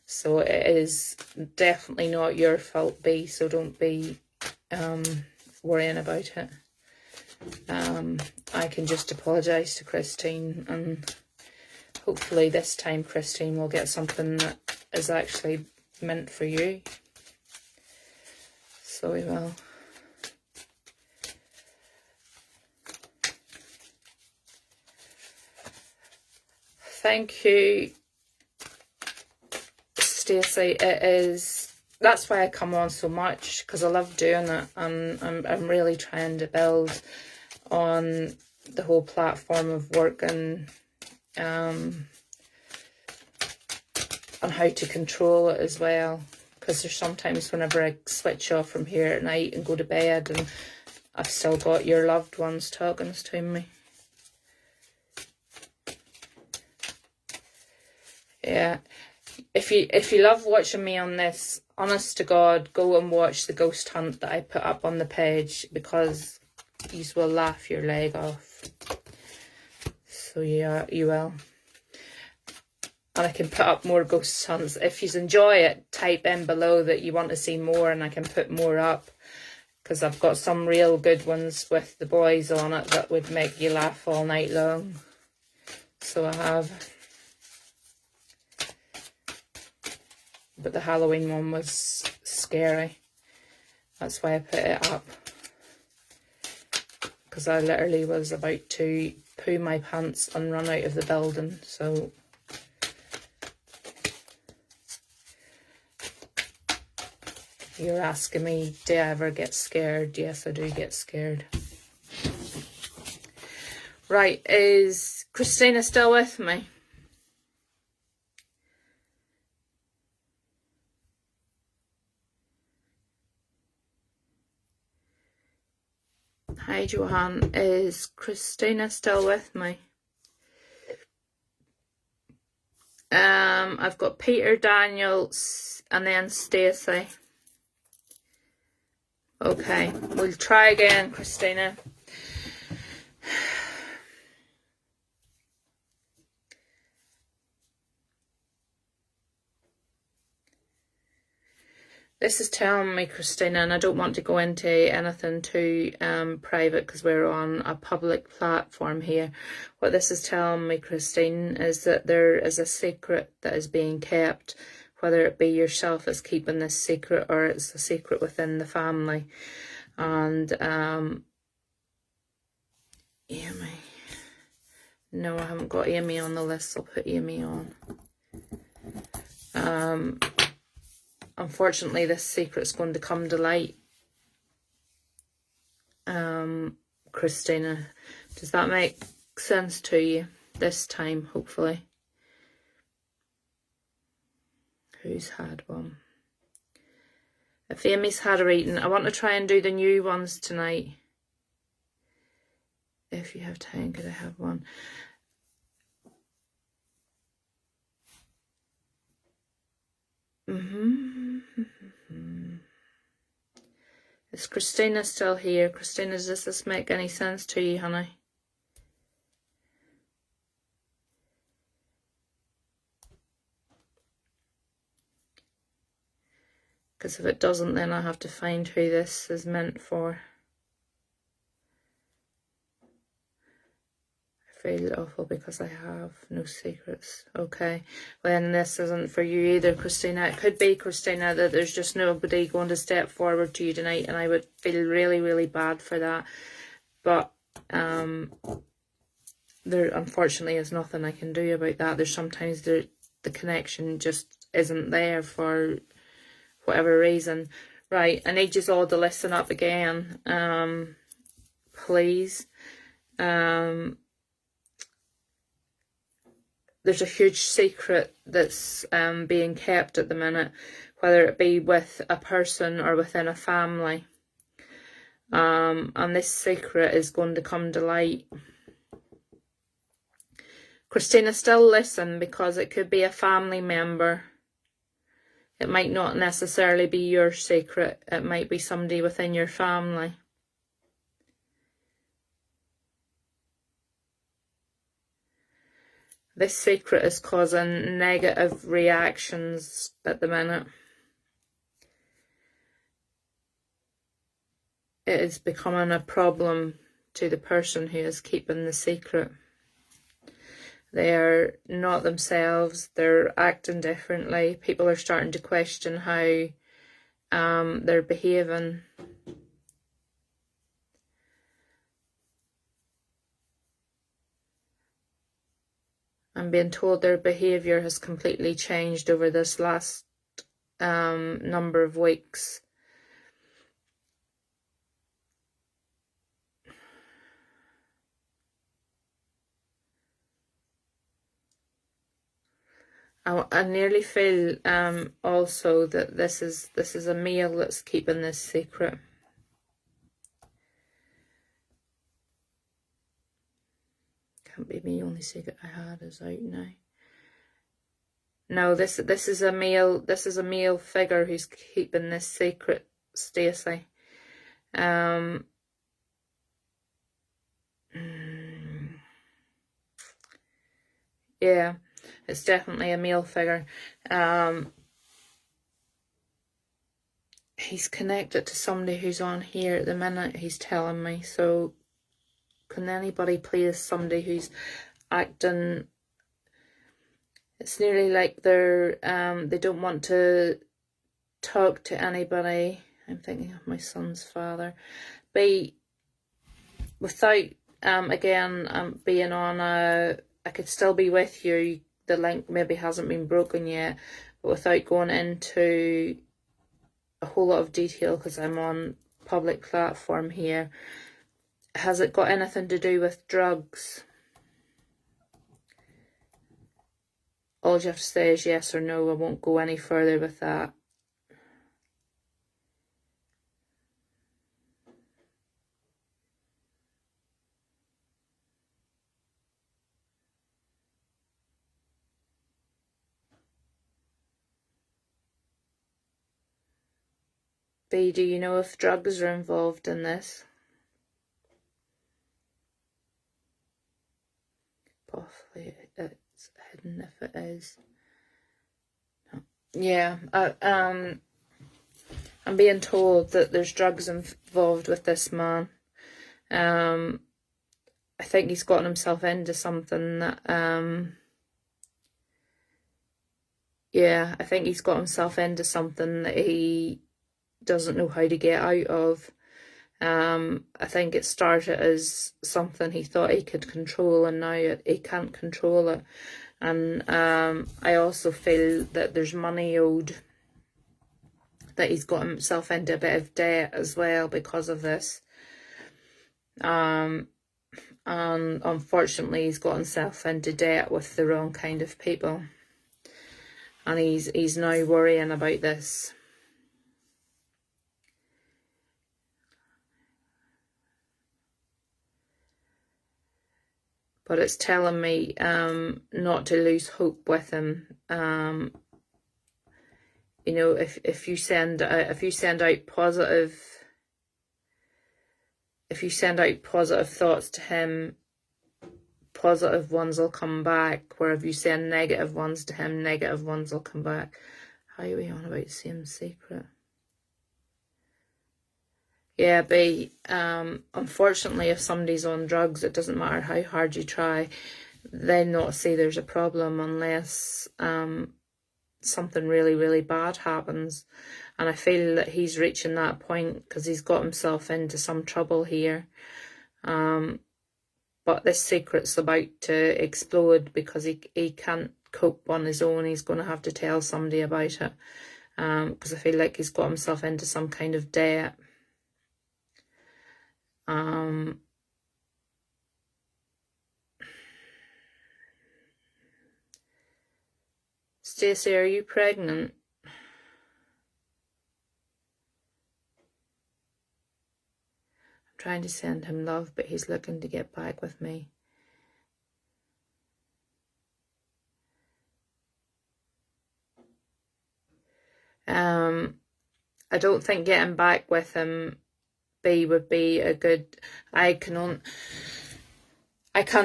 So it is definitely not your fault, B, so don't be worrying about it. I can just apologise to Christine, and hopefully this time Christine will get something that is actually meant for you. So we will. Thank you, Stacey. That's why I come on so much, because I love doing it, and I'm really trying to build on the whole platform of working on how to control it as well, because there's sometimes whenever I switch off from here at night and go to bed, and I've still got your loved ones talking to me. Yeah, if you love watching me on this, honest to God, go and watch the ghost hunt that I put up on the page, because you will laugh your leg off. So yeah, you will. And I can put up more ghost hunts. If you enjoy it, type in below that you want to see more, and I can put more up, because I've got some real good ones with the boys on it that would make you laugh all night long. So I have. But the Halloween one was scary. That's why I put it up. Because I literally was about to poo my pants and run out of the building. So you're asking me, do I ever get scared? Yes, I do get scared. Right, is Christina still with me? Hi, Johan. Is Christina still with me? I've got Peter, Daniel, and then Stacey. Okay, we'll try again, Christina. This is telling me, Christina, and I don't want to go into anything too private, because we're on a public platform here. What this is telling me, Christine, is that there is a secret that is being kept, whether it be yourself that's keeping this secret or it's a secret within the family. And Amy. No, I haven't got Amy on the list. I'll put Amy on. Unfortunately, this secret's going to come to light. Christina, does that make sense to you this time, hopefully? Who's had one? If Amy's had a reading, I want to try and do the new ones tonight. If you have time, could I have one? Is Christina still here? Christina, does this make any sense to you, honey? Because if it doesn't, then I have to find who this is meant for. I feel awful because I have no secrets. Okay, then this isn't for you either, Christina. It could be, Christina, that there's just nobody going to step forward to you tonight, and I would feel really, really bad for that. But there unfortunately is nothing I can do about that. There's sometimes the connection just isn't there for whatever reason. Right, I need you all to listen up again, please. There's a huge secret that's being kept at the minute, whether it be with a person or within a family. And this secret is going to come to light. Christina, still listen, because it could be a family member. It might not necessarily be your secret. It might be somebody within your family. This secret is causing negative reactions at the minute. It is becoming a problem to the person who is keeping the secret. They are not themselves. They're acting differently. People are starting to question how they're behaving. I'm being told their behaviour has completely changed over this last number of weeks. I nearly feel also that this is a male that's keeping this secret. Can't be me. Only secret I had is out now. No, this is a male. This is a male figure who's keeping this secret, Stacey. Yeah, it's definitely a male figure. He's connected to somebody who's on here at the minute, he's telling me. So can anybody please somebody who's acting? It's nearly like they're they don't want to talk to anybody. I'm thinking of my son's father. Without again being on I could still be with you. The link maybe hasn't been broken yet, but without going into a whole lot of detail because I'm on public platform here. Has it got anything to do with drugs? All you have to say is yes or no. I won't go any further with that. B, do you know if drugs are involved in this? Possibly it's hidden if it is. No. Yeah, I'm being told that there's drugs involved with this man. I think he's gotten himself into something that yeah, I think he's got himself into something that he doesn't know how to get out of. I think it started as something he thought he could control, and now he can't control it. And I also feel that there's money owed, that he's got himself into a bit of debt as well because of this. And unfortunately he's got himself into debt with the wrong kind of people. And he's now worrying about this. But it's telling me not to lose hope with him. You know, if you send out positive thoughts to him, positive ones will come back. Where if you send negative ones to him, negative ones will come back. How are we on about the same secret? Yeah, B, unfortunately, if somebody's on drugs, it doesn't matter how hard you try, they not see there's a problem unless something really, really bad happens. And I feel that he's reaching that point because he's got himself into some trouble here. But this secret's about to explode because he can't cope on his own. He's going to have to tell somebody about it because I feel like he's got himself into some kind of debt. Stacey, are you pregnant? I'm trying to send him love, but he's looking to get back with me. I don't think getting back with him, B, would be a good... I can't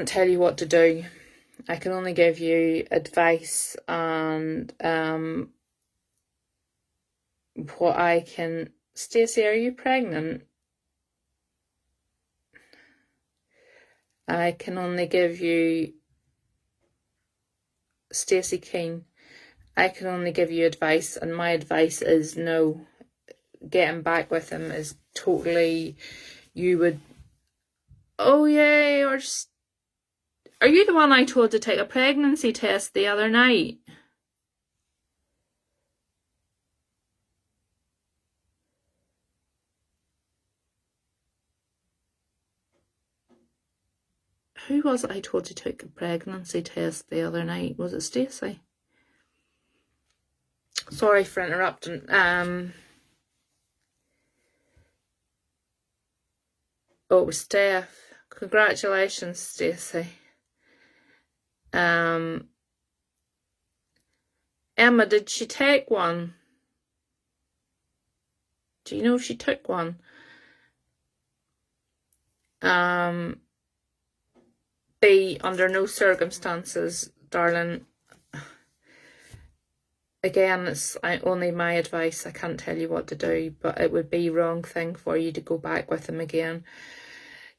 tell you what to do. I can only give you advice and what I can... Stacey, are you pregnant? I can only give you... Stacey Keane, I can only give you advice, and my advice is no. Getting back with him is totally... You would... Oh, yay, or... Are you the one I told to take a pregnancy test the other night? Who was it I told to take a pregnancy test the other night? Was it Stacey? Sorry for interrupting. Oh, it was Steph. Congratulations, Stacey. Emma, did she take one? Do you know if she took one? B, under no circumstances, darling. Again, it's only my advice. I can't tell you what to do, but it would be wrong thing for you to go back with him again.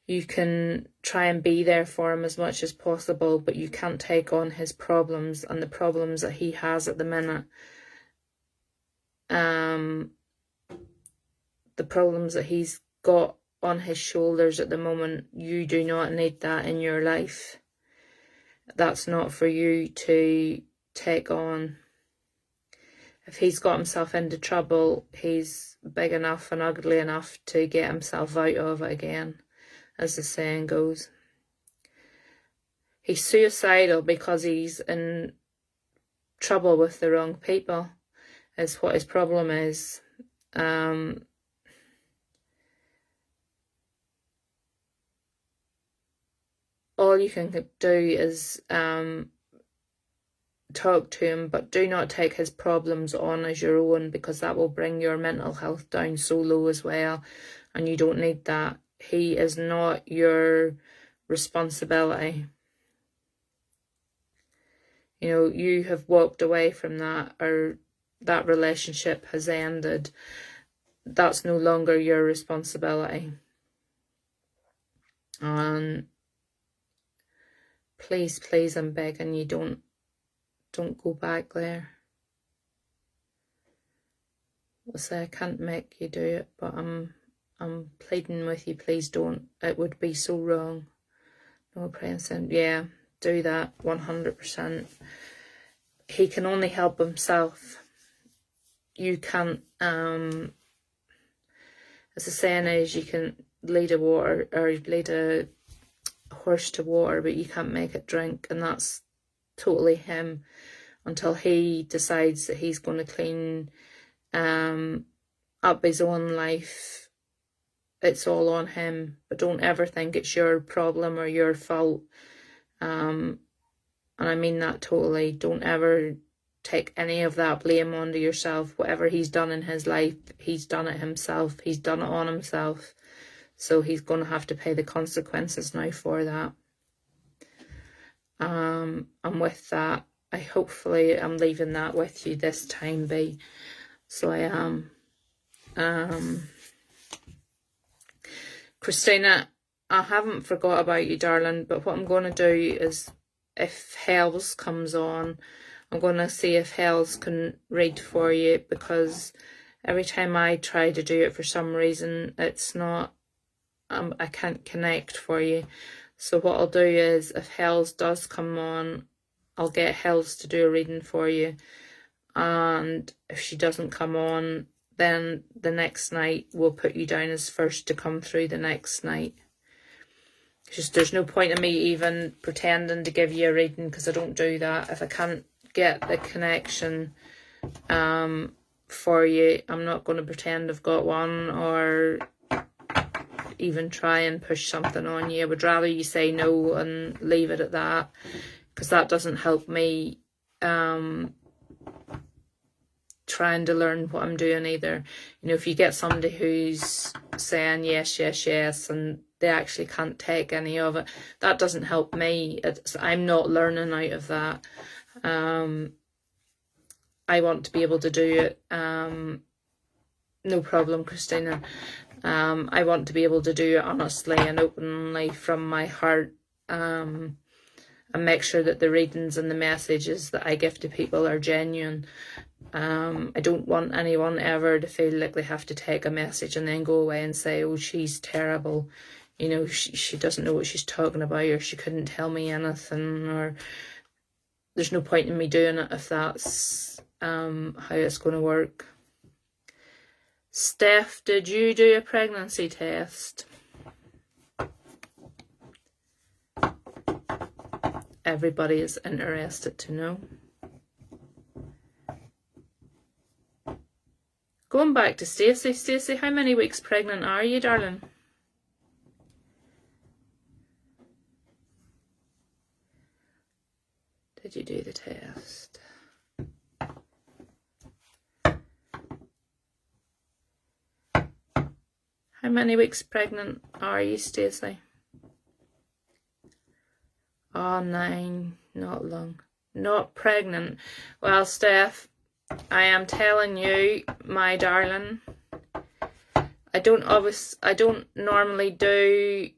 You can try and be there for him as much as possible, but you can't take on his problems and the problems that he has at the minute. The problems that he's got on his shoulders at the moment, you do not need that in your life. That's not for you to take on. If he's got himself into trouble, he's big enough and ugly enough to get himself out of it again, as the saying goes. He's suicidal because he's in trouble with the wrong people, is what his problem is. All you can do is talk to him, but do not take his problems on as your own, because that will bring your mental health down so low as well, and you don't need that. He is not your responsibility. You know, you have walked away from that, or that relationship has ended. That's no longer your responsibility. And please, please, I'm begging you, don't go back there. I'll say I can't make you do it, but I'm pleading with you, please don't. It would be so wrong. No praying sin. Yeah, do that 100%. He can only help himself. You can't, as the saying is, you can lead a horse to water, but you can't make it drink, and that's totally him. Until he decides that he's going to clean up his own life, it's all on him. But don't ever think it's your problem or your fault. And I mean that totally. Don't ever take any of that blame onto yourself. Whatever he's done in his life, he's done it himself. He's done it on himself. So he's going to have to pay the consequences now for that. And with that, I'm leaving that with you this time, B. So I am. Christina, I haven't forgot about you, darling, but what I'm going to do is, if Hells comes on, I'm going to see if Hells can read for you, because every time I try to do it, for some reason, it's not, I can't connect for you. So what I'll do is, if Hells does come on, I'll get Hells to do a reading for you. And if she doesn't come on, then the next night we'll put you down as first to come through the next night. Just, there's no point in me even pretending to give you a reading, because I don't do that. If I can't get the connection for you, I'm not going to pretend I've got one, or even try and push something on you. I would rather you say no and leave it at that, because that doesn't help me trying to learn what I'm doing either. You know, if you get somebody who's saying yes, yes, yes, and they actually can't take any of it. That doesn't help me. I'm not learning out of that. I want to be able to do it. No problem, Christina. I want to be able to do it honestly and openly from my heart, and make sure that the readings and the messages that I give to people are genuine. I don't want anyone ever to feel like they have to take a message and then go away and say, oh, she's terrible. You know, she doesn't know what she's talking about, or she couldn't tell me anything, or there's no point in me doing it if that's how it's going to work. Steph, did you do a pregnancy test? Everybody is interested to know. Going back to Stacey. Stacey, how many weeks pregnant are you, darling? Did you do the test? How many weeks pregnant are you, Stacey? Oh, 9, not long. Not pregnant. Well, Steph, I am telling you, my darling, I don't normally do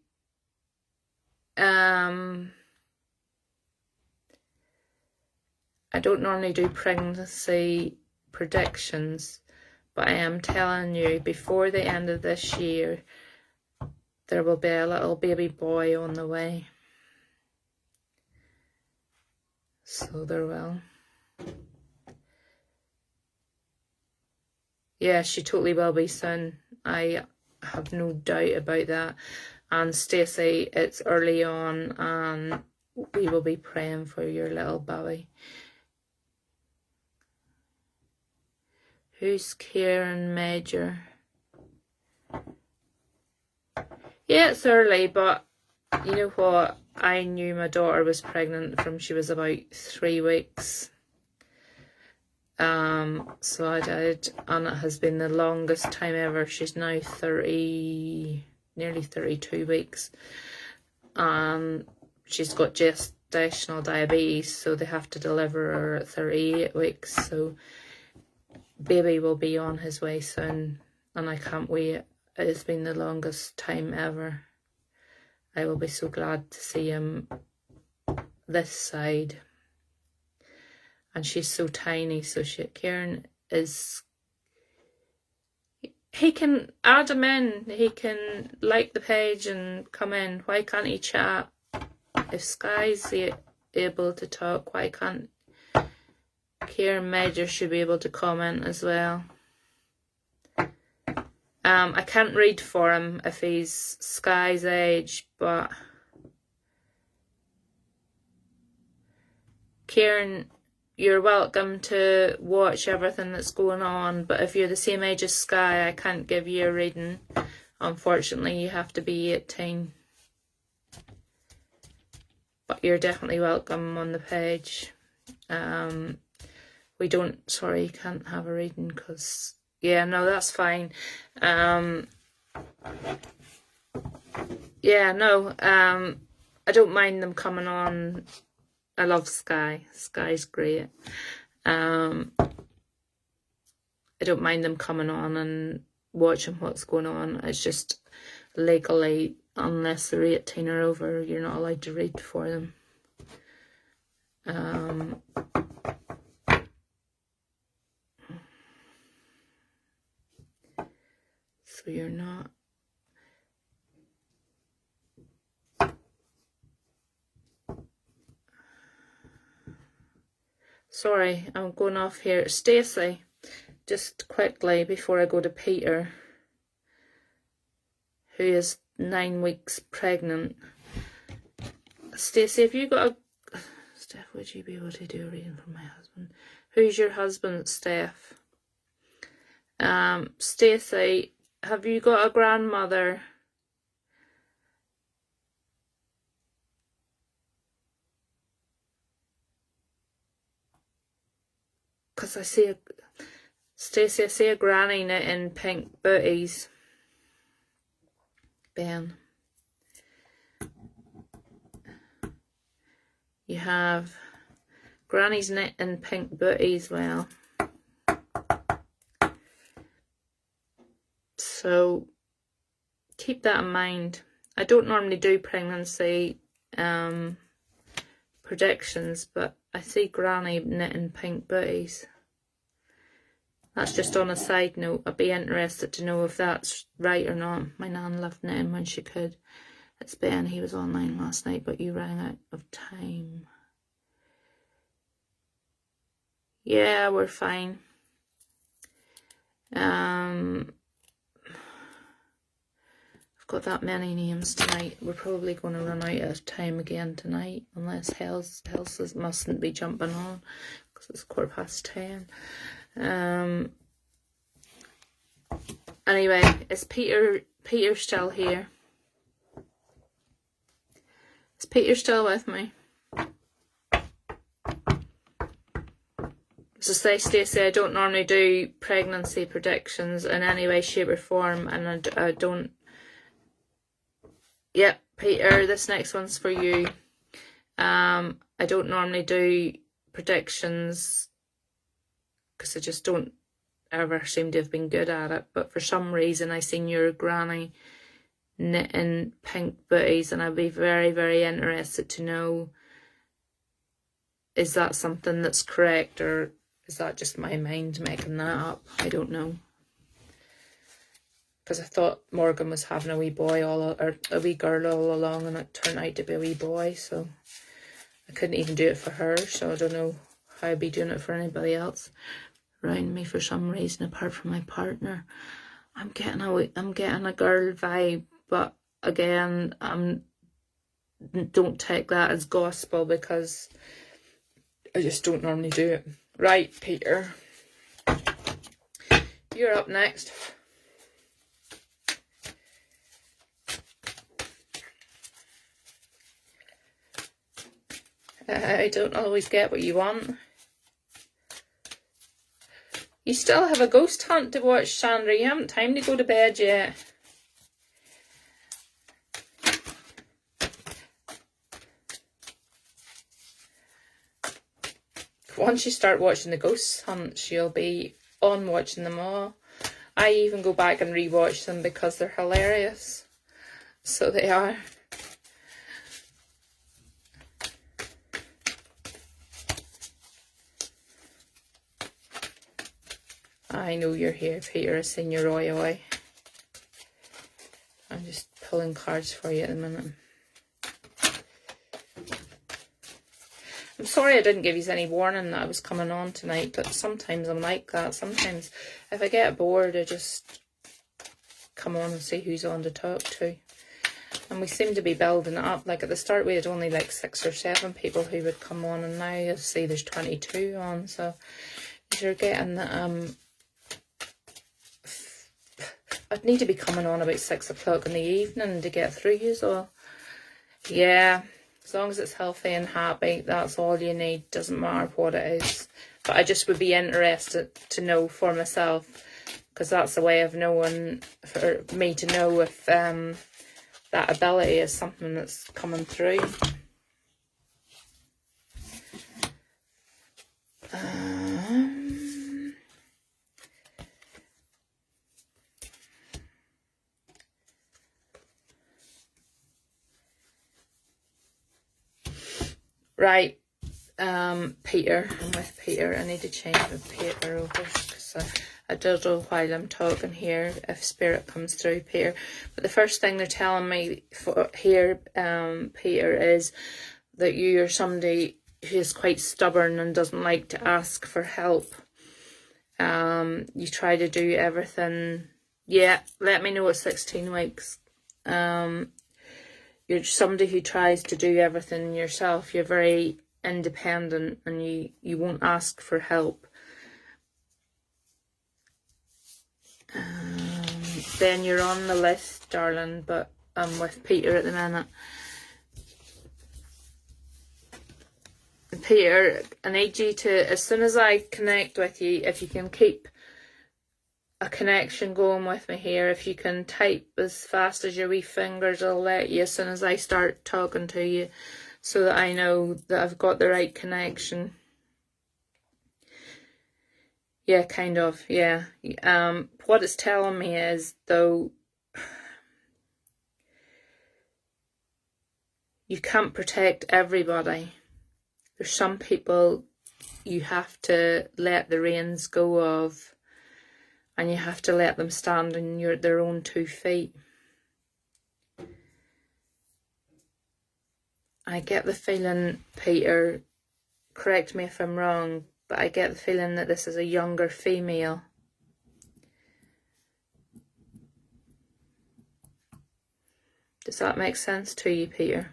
pregnancy predictions, but I am telling you, before the end of this year, there will be a little baby boy on the way. So there will. Yeah, she totally will be soon. I have no doubt about that. And Stacey, it's early on, and we will be praying for your little baby. Who's Kieran Major? Yeah, it's early, but you know what? I knew my daughter was pregnant from she was about 3 weeks. So I did, and it has been the longest time ever. She's now 30, nearly 32 weeks. She's got gestational diabetes, so they have to deliver her at 38 weeks. So baby will be on his way soon, and I can't wait. It has been the longest time ever. I will be so glad to see him this side. And she's so tiny, so Kieran is... He can add him in. He can like the page and come in. Why can't he chat? If Sky's able to talk, why can't Kieran Major should be able to comment as well? I can't read for him if he's Sky's age, but Kieran, you're welcome to watch everything that's going on, but if you're the same age as Sky, I can't give you a reading. Unfortunately, you have to be 18. But you're definitely welcome on the page. We don't, sorry, you can't have a reading because, yeah, no, that's fine. Yeah, no, I don't mind them coming on. I love Sky. Sky's great. I don't mind them coming on and watching what's going on. It's just legally, unless they're 18 or over, you're not allowed to read for them. So you're not. Sorry, I'm going off here. Stacey, just quickly before I go to Peter, who is 9 weeks pregnant. Stacey, have you got a... Steph, would you be able to do a reading for my husband? Who's your husband, Steph? Stacey, have you got a grandmother? Because I see a... Stacey, I see a granny knitting pink booties. Ben. You have Granny's knitting pink booties. Well, so keep that in mind. I don't normally do pregnancy predictions, but I see Granny knitting pink booties. That's just on a side note. I'd be interested to know if that's right or not. My nan loved knitting when she could. It's Ben, he was online last night, but you ran out of time. Yeah, we're fine. I've got that many names tonight. We're probably going to run out of time again tonight, unless Hells mustn't be jumping on, because it's 10:15. Anyway, is Peter still here? Is Peter still with me? So say, Stacey, I don't normally do pregnancy predictions in any way, shape or form, and I don't... Yep, Peter, this next one's for you. I don't normally do predictions because I just don't ever seem to have been good at it, but for some reason I seen your Granny knitting pink booties, and I'd be very, very interested to know, is that something that's correct, or is that just my mind making that up? I don't know, because I thought Morgan was having a wee boy or a wee girl all along, and it turned out to be a wee boy, so I couldn't even do it for her, so I don't know how I'd be doing it for anybody else around me for some reason apart from my partner. I'm getting a girl vibe, but again, don't take that as gospel because I just don't normally do it. Right, Peter, you're up next. I don't always get what you want. You still have a ghost hunt to watch, Sandra. You haven't time to go to bed yet. Once you start watching the ghost hunts, you'll be on watching them all. I even go back and rewatch them because they're hilarious. So they are. I know you're here, Peter. I've seen your oi. I'm just pulling cards for you at the minute. I'm sorry I didn't give you any warning that I was coming on tonight, but sometimes I'm like that. Sometimes if I get bored, I just come on and see who's on to talk to. And we seem to be building it up. Like at the start, we had only like 6 or 7 people who would come on, and now I see there's 22 on. So you're getting the I'd need to be coming on about 6 o'clock in the evening to get through you all. Yeah, as long as it's healthy and happy, that's all you need. Doesn't matter what it is. But I just would be interested to know for myself, because that's a way of knowing, for me to know if that ability is something that's coming through. Right, Peter, I'm with Peter. I need to change the paper over because I don't know while I'm talking here if spirit comes through, Peter. But the first thing they're telling me for here, Peter, is that you are somebody who is quite stubborn and doesn't like to ask for help. You try to do everything. Yeah, let me know at 16 weeks. You're somebody who tries to do everything yourself. You're very independent and you won't ask for help. Then you're on the list, darling, but I'm with Peter at the minute. Peter, I need you to, as soon as I connect with you, if you can keep a connection going with me here, if you can type as fast as your wee fingers will let you as soon as I start talking to you, so that I know that I've got the right connection. Yeah, kind of, yeah. What it's telling me is, though, you can't protect everybody. There's some people you have to let the reins go of, and you have to let them stand on their own 2 feet. I get the feeling, Peter, correct me if I'm wrong, but I get the feeling that this is a younger female. Does that make sense to you, Peter?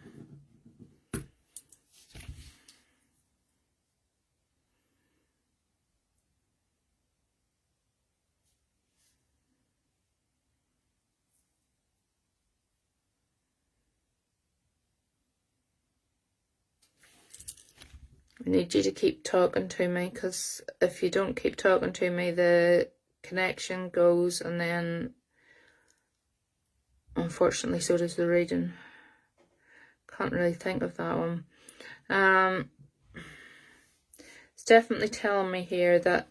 I need you to keep talking to me, because if you don't keep talking to me, the connection goes, and then unfortunately so does the reading. Can't really think of that one. It's definitely telling me here that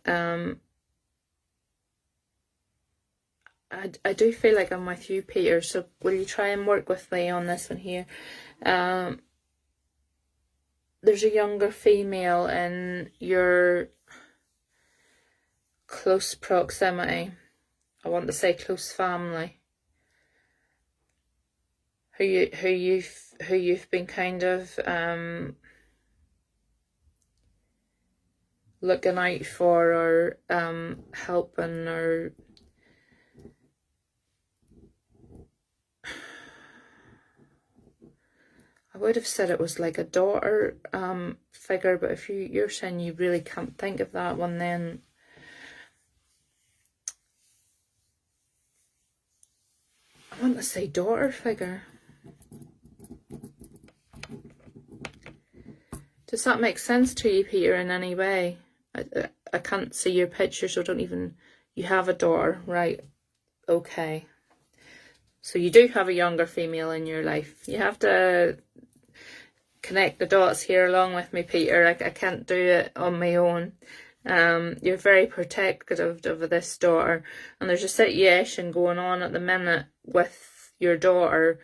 I do feel like I'm with you, Peter, so will you try and work with me on this one here? There's a younger female in your close proximity. I want to say close family. Who you've been kind of looking out for, or helping, or I would have said it was like a daughter figure, but if you're saying you really can't think of that one, then I want to say daughter figure. Does that make sense to you, Peter, in any way? I can't see your picture, so don't even... You have a daughter, right? Okay. So you do have a younger female in your life. You have to connect the dots here along with me, Peter. I can't do it on my own. You're very protective of this daughter, and there's a situation going on at the minute with your daughter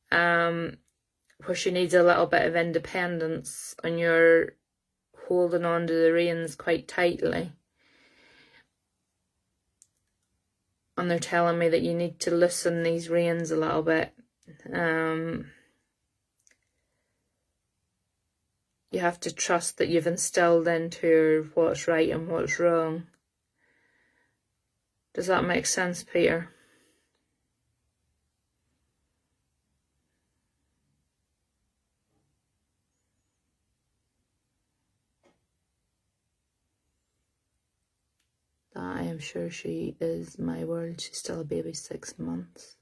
where she needs a little bit of independence, and you're holding on to the reins quite tightly. And they're telling me that you need to loosen these reins a little bit. You have to trust that you've instilled into her what's right and what's wrong. Does that make sense, Peter? That I am sure she is, my world. She's still a baby, 6 months.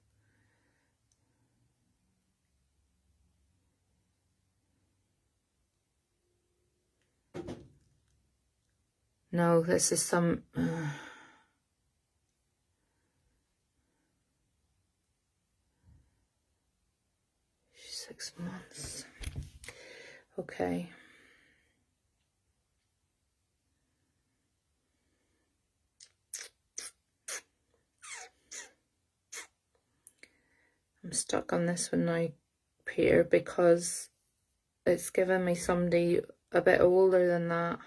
No, this is some... 6 months. Okay. I'm stuck on this one now, Peter, because it's given me somebody a bit older than that.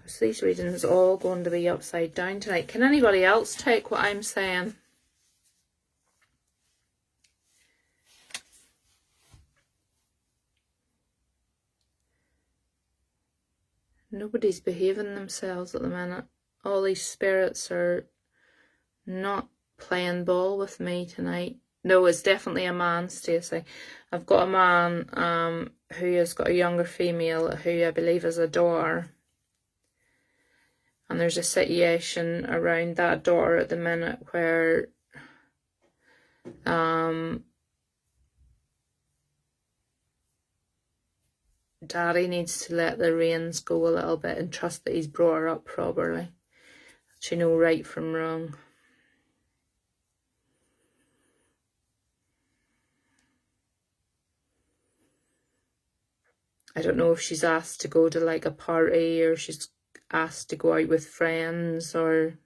So these readings are all going to be upside down tonight. Can anybody else take what I'm saying? Nobody's behaving themselves at the minute. All these spirits are not playing ball with me tonight. No, it's definitely a man, Stacey. I've got a man who has got a younger female who I believe is a daughter. And there's a situation around that daughter at the minute where Daddy needs to let the reins go a little bit and trust that he's brought her up properly. She know right from wrong. I don't know if she's asked to go to like a party, or she's asked to go out with friends, or...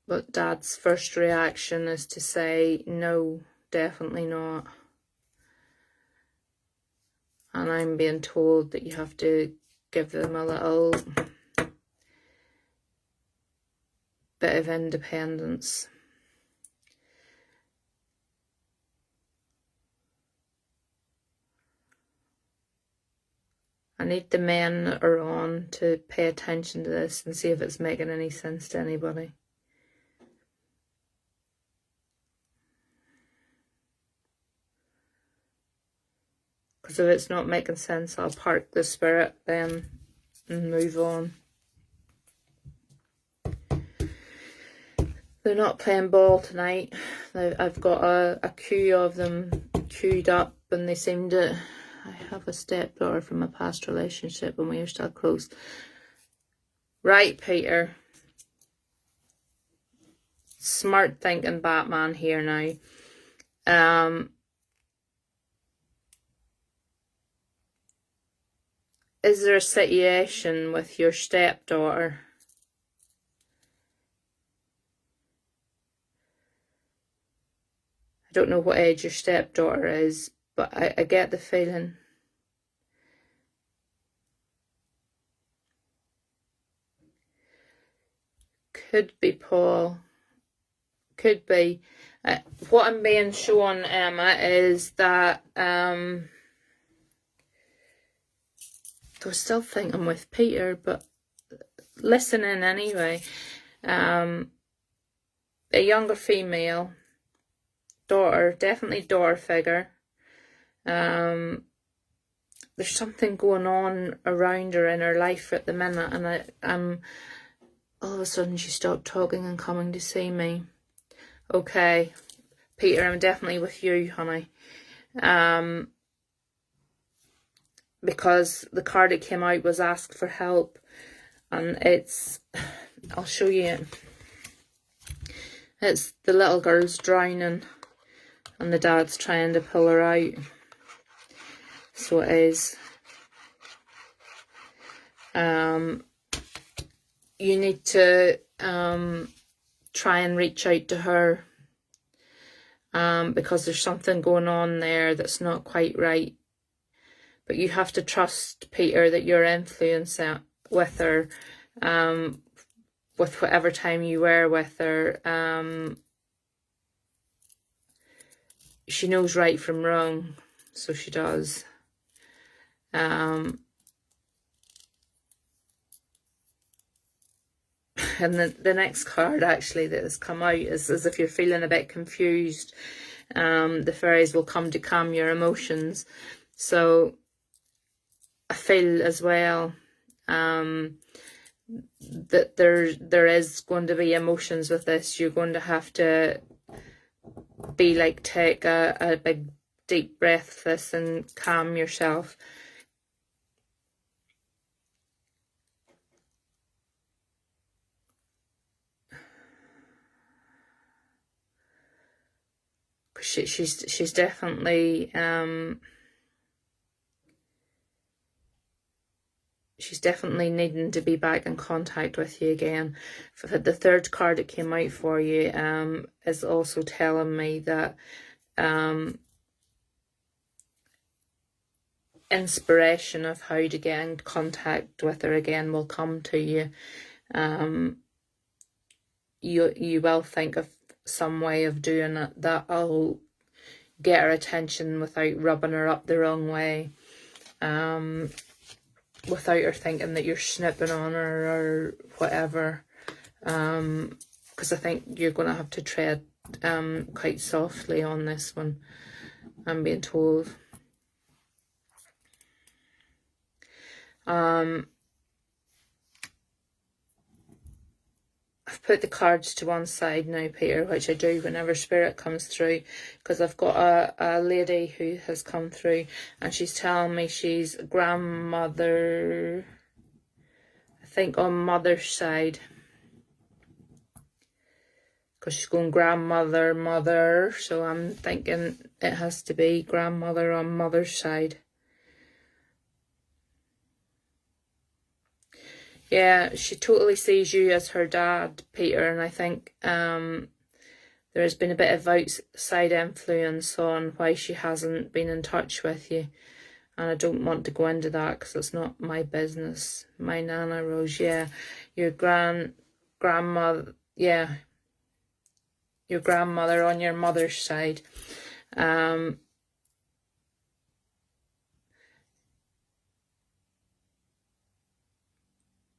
But Dad's first reaction is to say, no, definitely not. And I'm being told that you have to give them a little bit of independence. I need the men that are on to pay attention to this and see if it's making any sense to anybody. Because if it's not making sense, I'll park the spirit then and move on. They're not playing ball tonight. I've got a queue of them queued up, and they seem to... I have a stepdaughter from a past relationship and we are still close. Right, Peter. Smart thinking Batman here now. Is there a situation with your stepdaughter? I don't know what age your stepdaughter is, but I get the feeling. Could be Paul. Could be. What I'm being shown, Emma, is that I was still thinking with Peter, but listening anyway. A younger female, daughter, definitely daughter figure. There's something going on around her in her life at the minute, and all of a sudden she stopped talking and coming to see me. Okay, Peter, I'm definitely with you, honey. Because the card that came out was ask for help, and it's, I'll show you, it's the little girl's drowning and the dad's trying to pull her out. So it is. You need to try and reach out to her, because there's something going on there that's not quite right. But you have to trust, Peter, that your influence with her, with whatever time you were with her, she knows right from wrong, so she does. And the next card actually that has come out is as if you're feeling a bit confused. The fairies will come to calm your emotions. So I feel as well that there is going to be emotions with this. You're going to have to be like, take a big deep breath with this and calm yourself. She's definitely she's definitely needing to be back in contact with you again. The third card that came out for you is also telling me that inspiration of how to get in contact with her again will come to you. You will think of some way of doing it that'll get her attention without rubbing her up the wrong way, without her thinking that you're snipping on her or whatever, because I think you're going to have to tread quite softly on this one, I'm being told. I I've put the cards to one side now, Peter, which I do whenever Spirit comes through, because I've got a lady who has come through, and she's telling me she's grandmother, I think on mother's side, because she's going grandmother, mother, so I'm thinking it has to be grandmother on mother's side. Yeah, she totally sees you as her dad, Peter, and I think there has been a bit of outside influence on why she hasn't been in touch with you. And I don't want to go into that because it's not my business. My Nana Rose, yeah. Your grandmother, yeah. Your grandmother on your mother's side.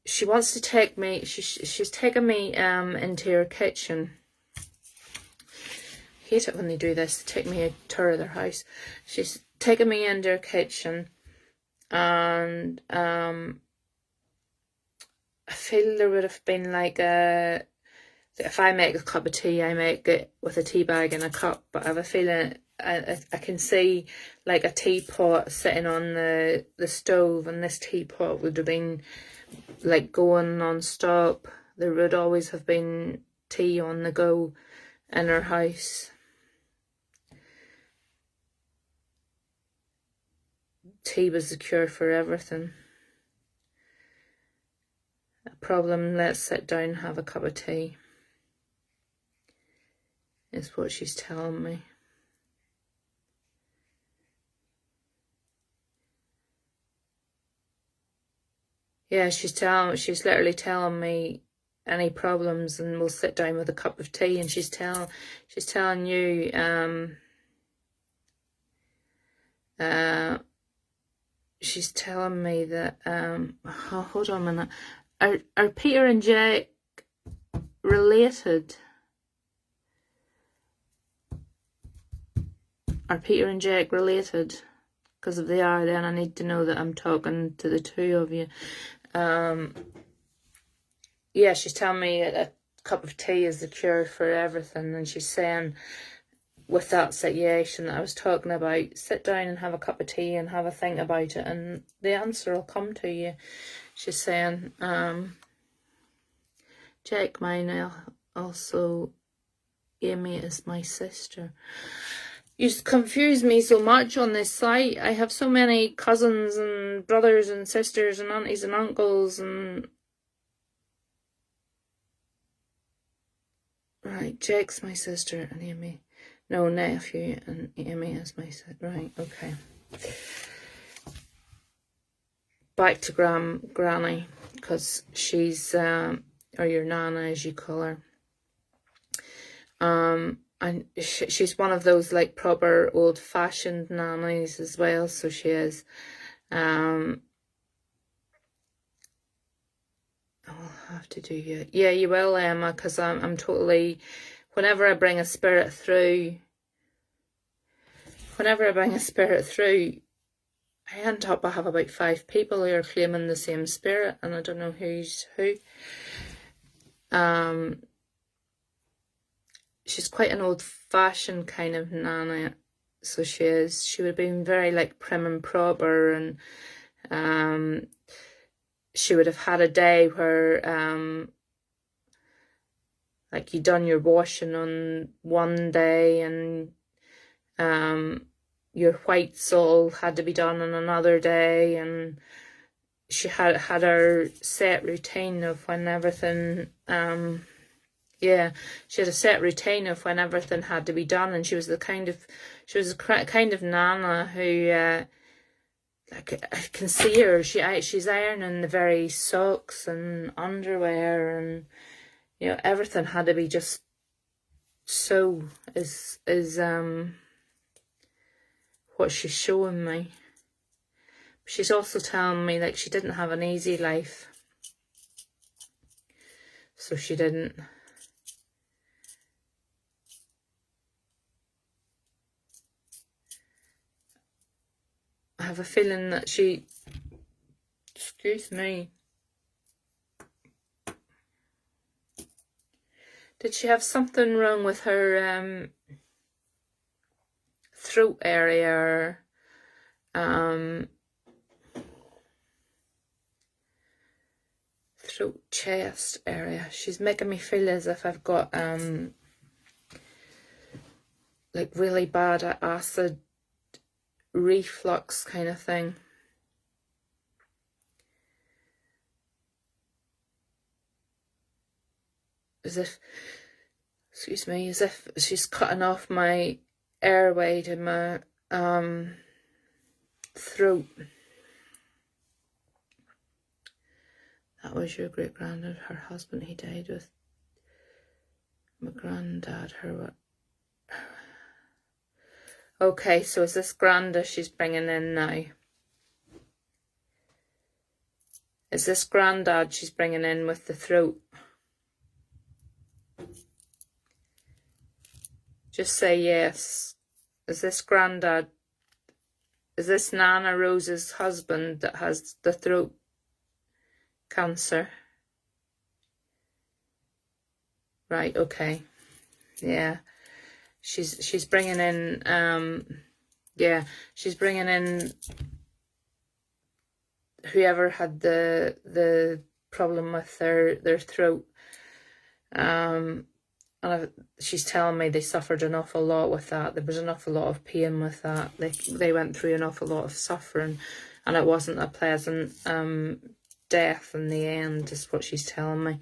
She wants to take me, she's taken me into her kitchen. I hate it when they do this, they take me a tour of their house. She's taken me into her kitchen, and I feel there would have been like if I make a cup of tea, I make it with a tea bag and a cup, but I have a feeling I can see like a teapot sitting on the stove, and this teapot would have been like going non-stop. There would always have been tea on the go in her house. Tea was the cure for everything. A problem, let's sit down and have a cup of tea, is what she's telling me. Yeah, she's literally telling me any problems, and we'll sit down with a cup of tea, and she's telling you she's telling me that oh, hold on a minute. Are Peter and Jack related? Are Peter and Jack related? Because if they are, then I need to know that I'm talking to the two of you. Yeah, she's telling me a cup of tea is the cure for everything, and she's saying with that situation that I was talking about, sit down and have a cup of tea and have a think about it, and the answer will come to you. She's saying, Jack mine also, Amy is my sister. You confuse me so much on this site. I have so many cousins and brothers and sisters and aunties and uncles and... Right, Jake's my sister and Amy... No, nephew and Amy is my sister. Right, okay. Back to Granny, because she's... or your Nana as you call her. And she's one of those like proper old-fashioned nannies as well, so she is. I'll have to do you. Yeah, you will, Emma, because I'm totally... Whenever I bring a spirit through, I end up, I have about 5 people who are claiming the same spirit, and I don't know who's who. She's quite an old-fashioned kind of nana, so she is. She would have been very like prim and proper, and she would have had a day where like you done your washing on one day, and your whites all had to be done on another day, and she had her set routine of when everything yeah, she had a set routine of when everything had to be done, and she was a kind of nana who like I can see her. She's ironing the very socks and underwear, and you know, everything had to be just so is what she's showing me. She's also telling me like she didn't have an easy life, so she didn't. I have a feeling that she, excuse me, Did she have something wrong with her throat area, or throat chest area? She's making me feel as if I've got like really bad acid reflux kind of thing. As if, excuse me, as if she's cutting off my airway to my throat. That was your great granddad, her husband. He died with my granddad. Her. Okay, so is this Granda she's bringing in now? Is this granddad she's bringing in with the throat? Just say yes. Is this granddad? Is this Nana Rose's husband that has the throat cancer? Right, okay. Yeah. She's bringing in yeah, she's bringing in whoever had the problem with their throat. And she's telling me they suffered an awful lot with that. There was an awful lot of pain with that. They went through an awful lot of suffering, and it wasn't a pleasant death in the end, is what she's telling me.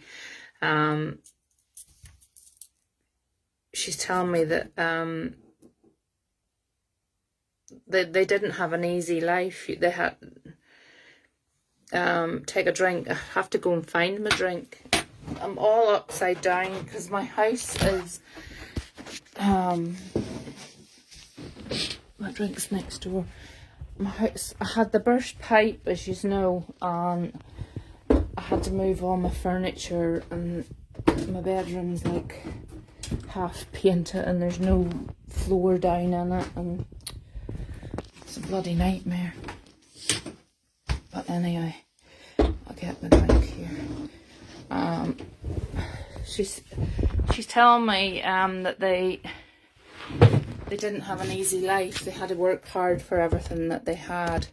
She's telling me that they didn't have an easy life. They had take a drink. I have to go and find my drink. I'm all upside down because my house is my drink's next door. My house, I had the burst pipe, as you know, and I had to move all my furniture, and my bedroom's like half painted and there's no floor down in it, and it's a bloody nightmare. But anyway, I'll get my drink here. She's telling me that they didn't have an easy life. They had to work hard for everything that they had,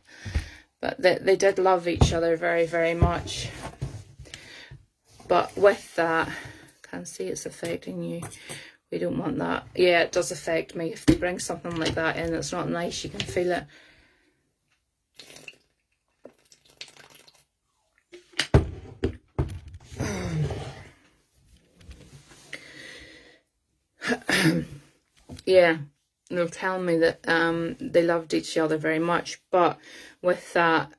but they did love each other very, very much. But with that, can see it's affecting you. We don't want that. Yeah, it does affect me. If they bring something like that in, it's not nice. You can feel it. Yeah, they're telling me that they loved each other very much, but with that,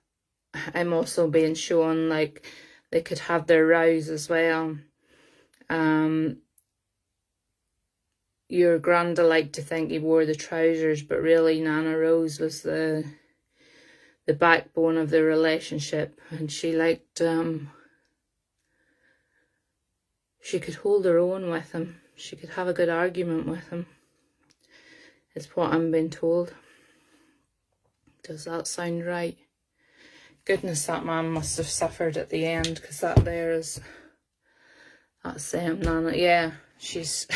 I'm also being shown like they could have their rows as well. Your granda liked to think he wore the trousers, but really Nana Rose was the backbone of the relationship, and she liked she could hold her own with him. She could have a good argument with him. It's what I'm being told. Does that sound right? Goodness, that man must have suffered at the end, because that there is, that's Nana. Yeah, she's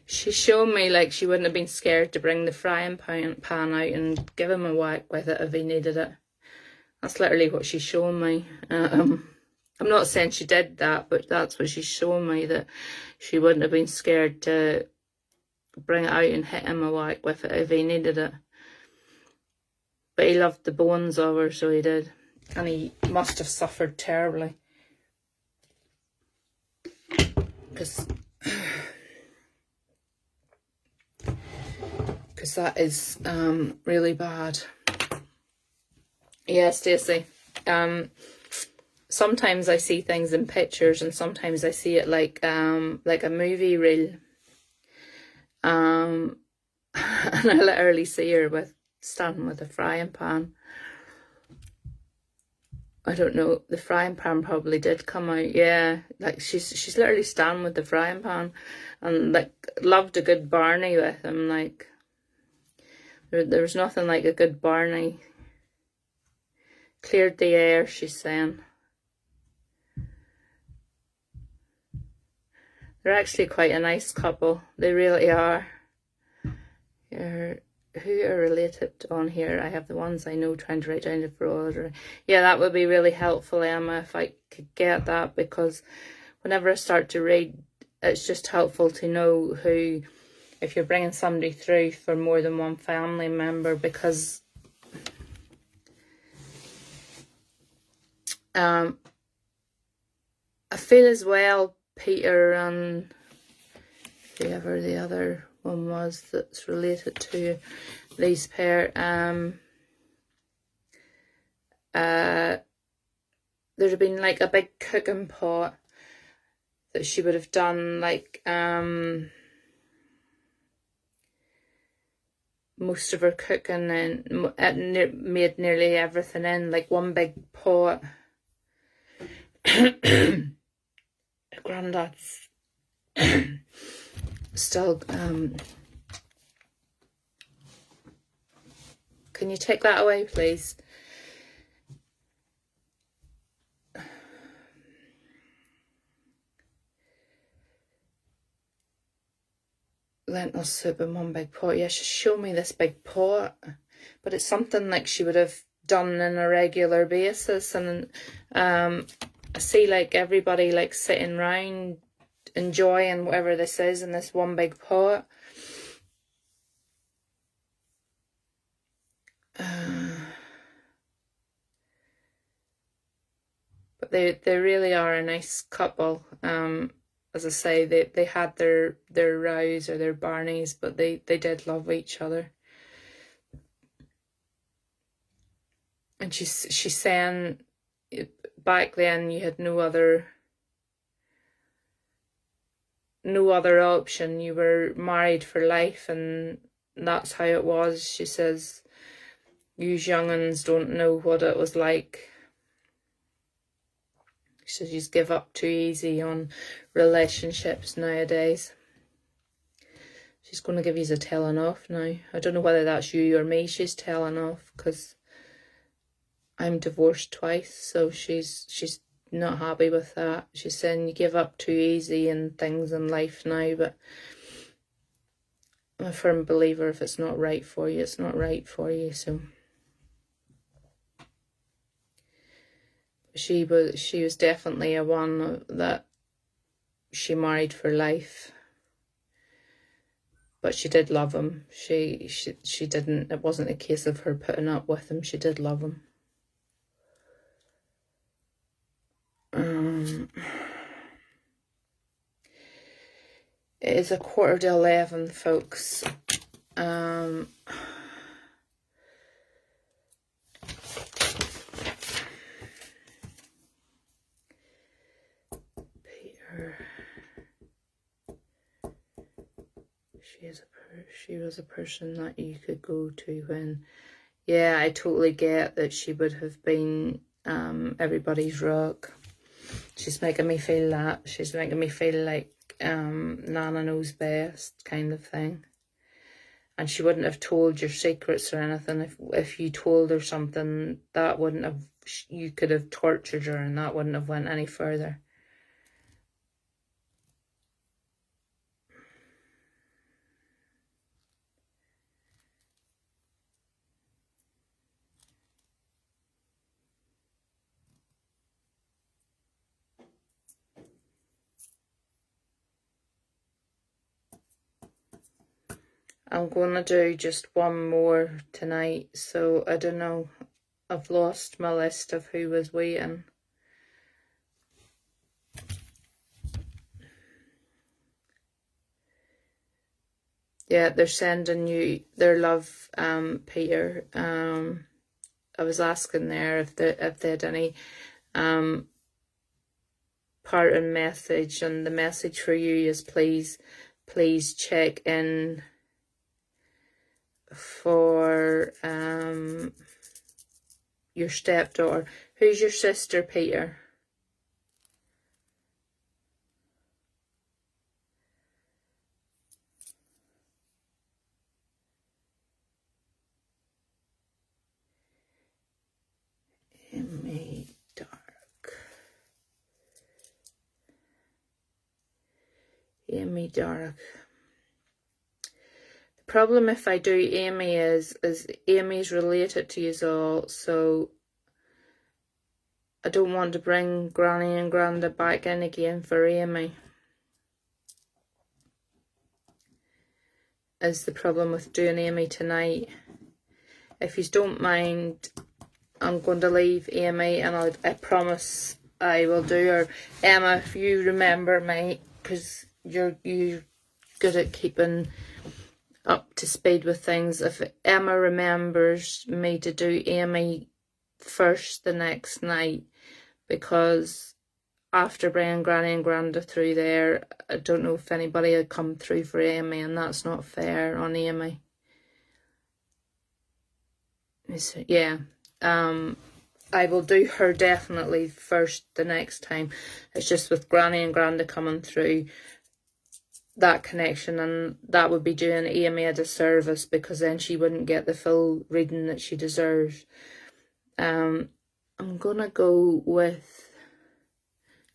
she's shown me like she wouldn't have been scared to bring the frying pan out and give him a whack with it if he needed it. That's literally what she's shown me. I'm not saying she did that, but that's what she's shown me, that she wouldn't have been scared to bring it out and hit him a whack with it if he needed it. But he loved the bones of her, so he did. And he must have suffered terribly. Because that is really bad. Yeah, Stacey. Sometimes I see things in pictures, and sometimes I see it like a movie reel. And I literally see her standing with a frying pan. I don't know, the frying pan probably did come out. Yeah, like she's literally standing with the frying pan, and like loved a good Barney with him. Like there was nothing like a good Barney. Cleared the air, she's saying. They're actually quite a nice couple. They really are. Who are related on here? I have the ones I know, trying to write down the broader. Yeah, that would be really helpful, Emma, if I could get that, because whenever I start to read, it's just helpful to know who, if you're bringing somebody through for more than one family member, because I feel as well Peter and whoever the other one was that's related to these pair, there'd have been like a big cooking pot that she would have done, like most of her cooking, and made nearly everything in, like one big pot. Granddad's still, can you take that away, please? Lentil soup in one big pot. Yeah, she showed me this big pot, but it's something like she would have done on a regular basis. And I see like everybody like sitting round enjoying whatever this is in this one big pot. But they really are a nice couple. As I say, they had their rows or their barneys, but they did love each other. And she's saying back then you had no other option. You were married for life, and that's how it was. She says, "You young'uns don't know what it was like." She says, "You give up too easy on relationships nowadays." She's going to give you a telling off now. I don't know whether that's you or me she's telling off, because I'm divorced twice, so she's not happy with that. She's saying you give up too easy in things in life now, but I'm a firm believer if it's not right for you, it's not right for you. So she was definitely a one that she married for life. But she did love him. She didn't, it wasn't a case of her putting up with him. She did love him. It is 11:15, folks. Peter. She was a person that you could go to when, yeah, I totally get that she would have been everybody's rock. She's making me feel that. She's making me feel like Nana knows best kind of thing. And she wouldn't have told your secrets or anything. If you told her something, that wouldn't have, you could have tortured her, and that wouldn't have went any further. I'm going to do just one more tonight, so I don't know. I've lost my list of who was waiting. Yeah, they're sending you their love, Peter. I was asking there if they had any parting message, and the message for you is please check in for your stepdaughter. Who's your sister, Peter? Amy Dark. Amy Dark. The problem if I do Amy is Amy's related to you all, so I don't want to bring Granny and Granda back in again for Amy. Is the problem with doing Amy tonight. If you don't mind, I'm going to leave Amy, and I promise I will do her. Emma, if you remember me, because you're good at keeping up to speed with things. If Emma remembers me to do Amy first the next night, because after bringing Granny and Granda through there, I don't know if anybody had come through for Amy, and that's not fair on Amy. Yeah, I will do her definitely first the next time. It's just with Granny and Granda coming through, that connection, and that would be doing Amy a disservice, because then she wouldn't get the full reading that she deserves. I'm gonna go with,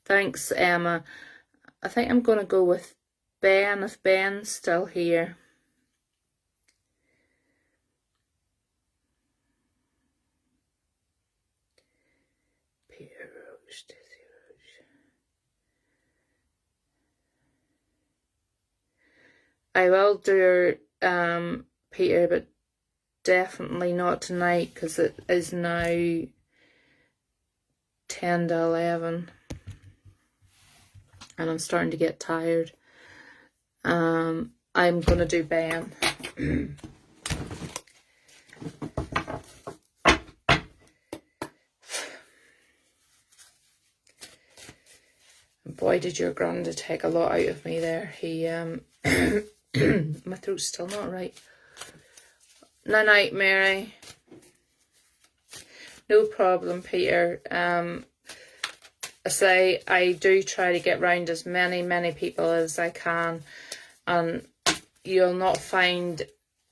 thanks Emma, I think I'm gonna go with Ben, if Ben's still here. Peter Rose, Dizzy Rose. I will do Peter, but definitely not tonight, because it is now 10 to 11 and I'm starting to get tired. I'm gonna do Ben. Boy, did your Granda take a lot out of me there. He my throat's still not right. Night night, Mary. No problem, Peter. I say I do try to get round as many people as I can, and you'll not find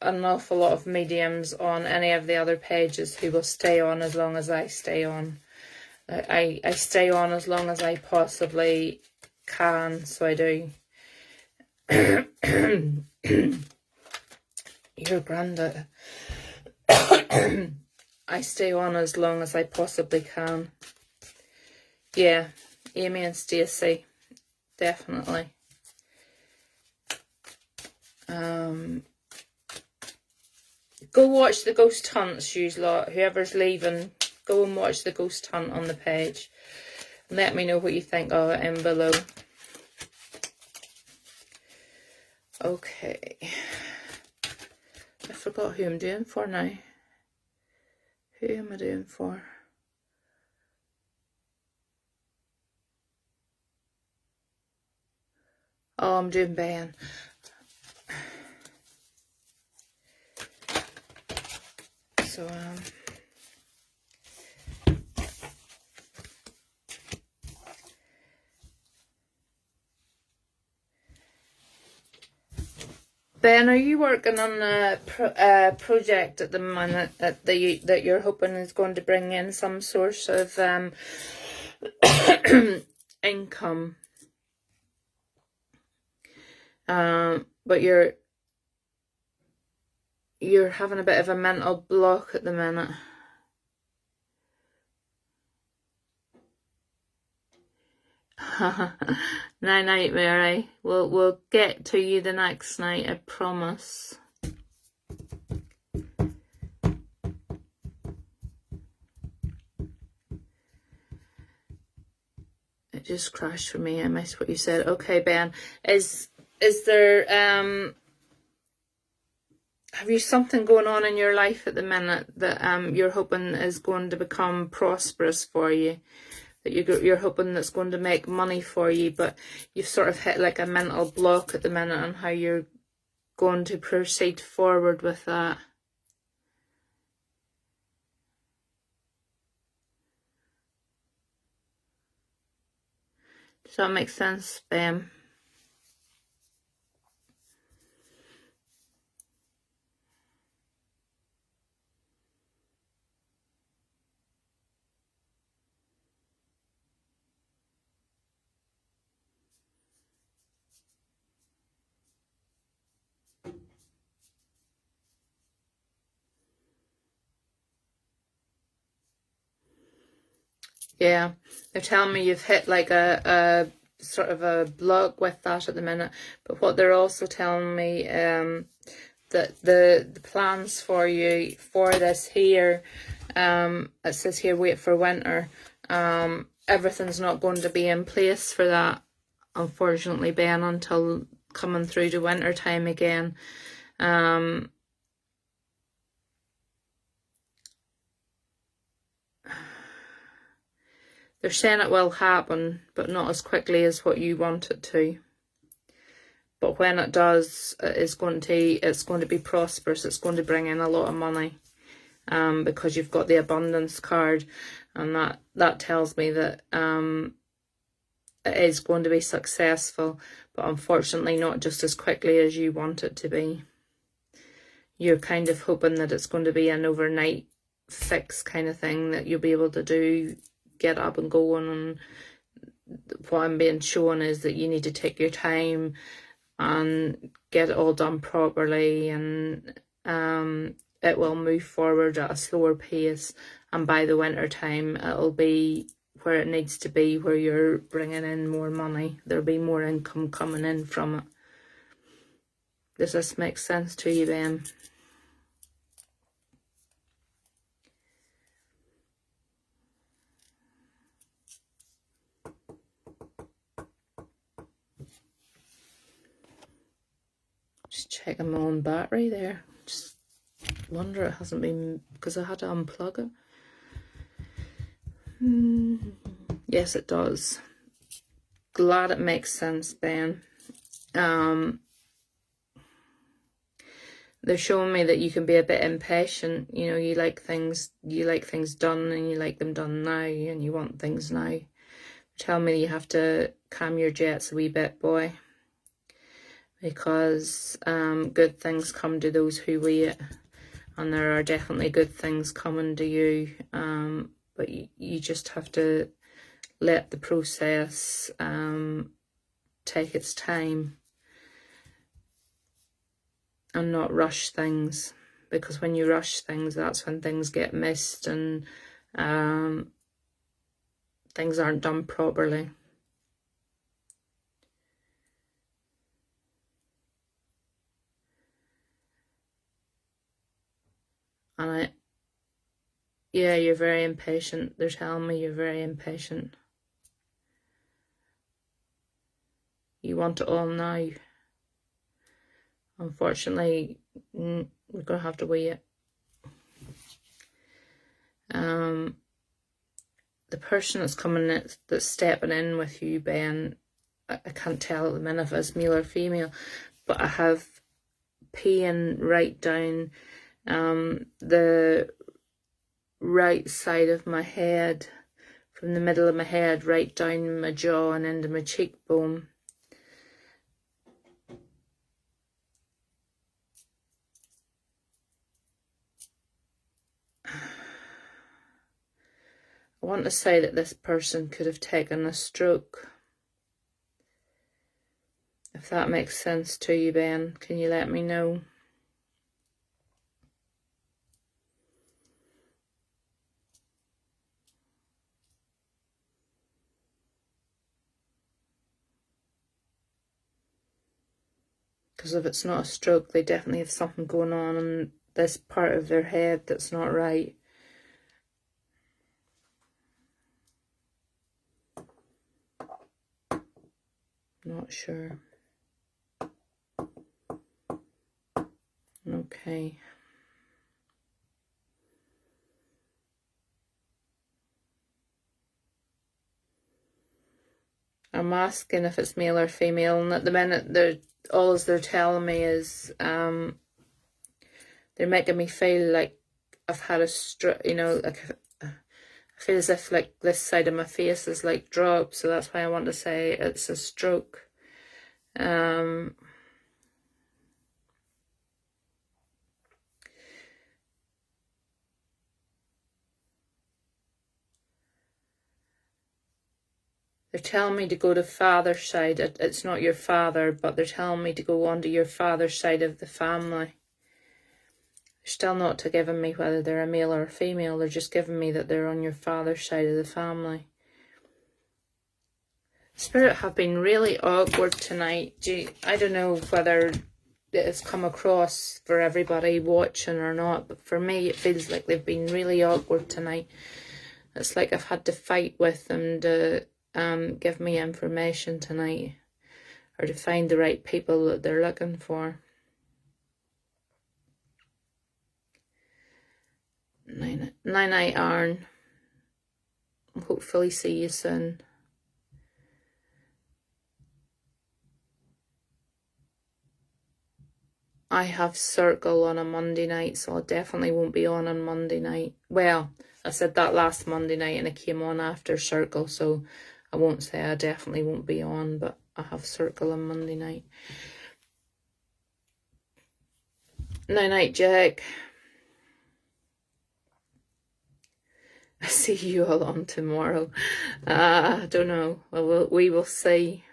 an awful lot of mediums on any of the other pages who will stay on as long as I stay on. I stay on as long as I possibly can, so I do. Your Granda. I stay on as long as I possibly can. Yeah, Amy and Stacey, definitely. Go watch the Ghost Hunts, you lot. Whoever's leaving, go and watch the Ghost Hunt on the page. And let me know what you think of it in below. Okay. I forgot who I'm doing for now. Who am I doing for? Oh, I'm doing Ben. So, Ben, are you working on a project at the minute that you're hoping is going to bring in some source of income? But you're having a bit of a mental block at the minute. Night night, Mary. We'll get to you the next night, I promise. It just crashed for me. I missed what you said. Okay, Ben. Is there have you something going on in your life at the minute that you're hoping is going to become prosperous for you? That you're hoping that's going to make money for you, but you've sort of hit like a mental block at the minute on how you're going to proceed forward with that. Does that make sense, Ben? Yeah, they're telling me you've hit like a sort of a block with that at the minute. But what they're also telling me, that the plans for you for this here, it says here wait for winter. Everything's not going to be in place for that, unfortunately, Ben, until coming through to winter time again. They're saying it will happen, but not as quickly as what you want it to. But when it does, it's going to be prosperous. It's going to bring in a lot of money, because you've got the abundance card, and that tells me that it is going to be successful, but unfortunately not just as quickly as you want it to be. You're kind of hoping that it's going to be an overnight fix kind of thing that you'll be able to do, get up and going. And what I'm being shown is that you need to take your time and get it all done properly, and it will move forward at a slower pace, and by the winter time it'll be where it needs to be, where you're bringing in more money. There'll be more income coming in from it. Does this make sense to you, Ben? Just checking my own battery there. Just wonder it hasn't been, because I had to unplug it. Yes, it does. Glad it makes sense, Ben. They're showing me that you can be a bit impatient. You know, you like things done, and you like them done now, and you want things now. Tell me you have to calm your jets a wee bit, boy, because good things come to those who wait, and there are definitely good things coming to you, but you just have to let the process take its time and not rush things, because when you rush things, that's when things get missed, and things aren't done properly. And yeah, you're very impatient. They're telling me you're very impatient. You want it all now. Unfortunately, we're going to have to wait. The person that's coming in, that's stepping in with you, Ben, I can't tell at the minute if it's male or female, but I have pain right down the right side of my head, from the middle of my head right down my jaw and into my cheekbone. I want to say that this person could have taken a stroke. If that makes sense to you, Ben, can you let me know? Because if it's not a stroke, they definitely have something going on in this part of their head that's not right. Not sure. Okay. I'm asking if it's male or female, and at the minute all they're telling me is they're making me feel like I've had a stroke, you know, like I feel as if like this side of my face is like dropped, so that's why I want to say it's a stroke. They're telling me to go to father's side. It's not your father, but they're telling me to go on to your father's side of the family. They're still not giving me whether they're a male or a female. They're just giving me that they're on your father's side of the family. Spirit have been really awkward tonight. I don't know whether it's come across for everybody watching or not, but for me it feels like they've been really awkward tonight. It's like I've had to fight with them to give me information tonight, or to find the right people that they're looking for. Night, Aaron. Hopefully see you soon. I have Circle on a Monday night, so I definitely won't be on Monday night. Well, I said that last Monday night and I came on after Circle, so I won't say I definitely won't be on, but I have Circle on Monday night. Night, Jack. I see you all on tomorrow. I don't know. We will see.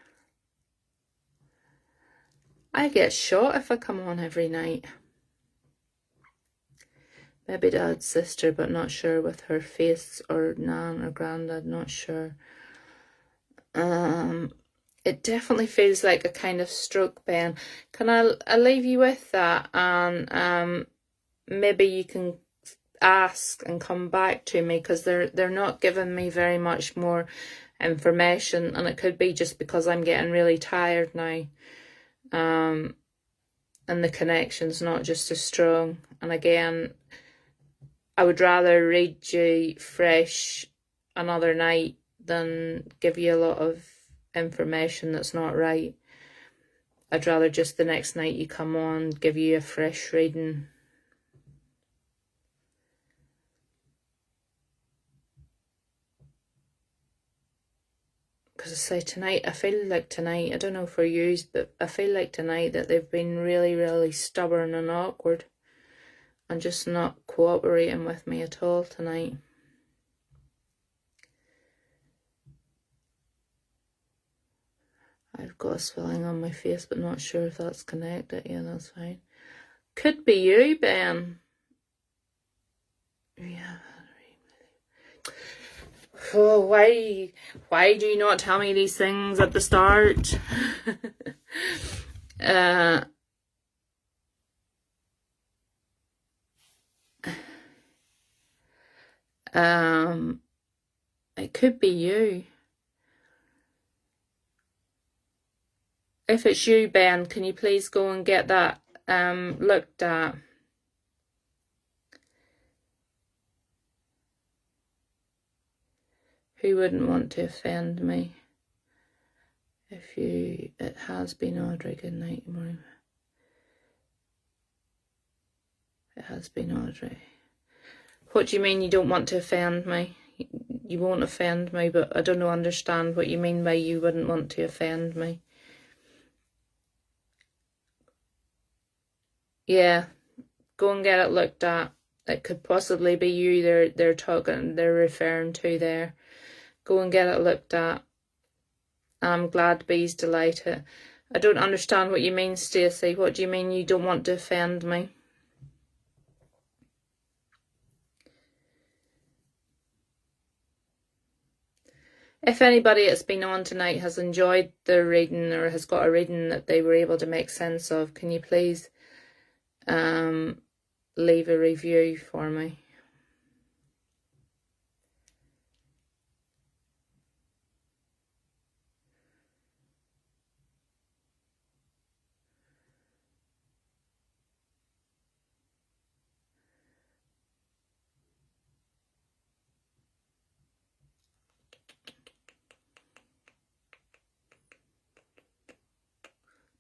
I get shot if I come on every night. Maybe Dad's sister, but not sure with her face, or Nan or Grandad, not sure. It definitely feels like a kind of stroke, Ben. Can I leave you with that, and maybe you can ask and come back to me, because they're not giving me very much more information, and it could be just because I'm getting really tired now. And the connection's not just as strong. And again, I would rather read you fresh another night than give you a lot of information that's not right. I'd rather just the next night you come on, give you a fresh reading. Because I say tonight, I feel like tonight, I don't know for you, but I feel like tonight that they've been really, really stubborn and awkward and just not cooperating with me at all tonight. I've got a swelling on my face, but not sure if that's connected. Yeah, that's fine. Could be you, Ben. Yeah. Oh, why do you not tell me these things at the start? It could be you. If it's you, Ben, can you please go and get that looked at? Who wouldn't want to offend me? It has been Audrey. Good night, morning. It has been Audrey. What do you mean you don't want to offend me? You won't offend me, but I don't understand what you mean by you wouldn't want to offend me. Yeah, go and get it looked at. It could possibly be you they're referring to there. Go and get it looked at. I'm glad Bee's delighted. I don't understand what you mean, Stacey. What do you mean you don't want to offend me? If anybody that's been on tonight has enjoyed the reading or has got a reading that they were able to make sense of, can you please leave a review for me?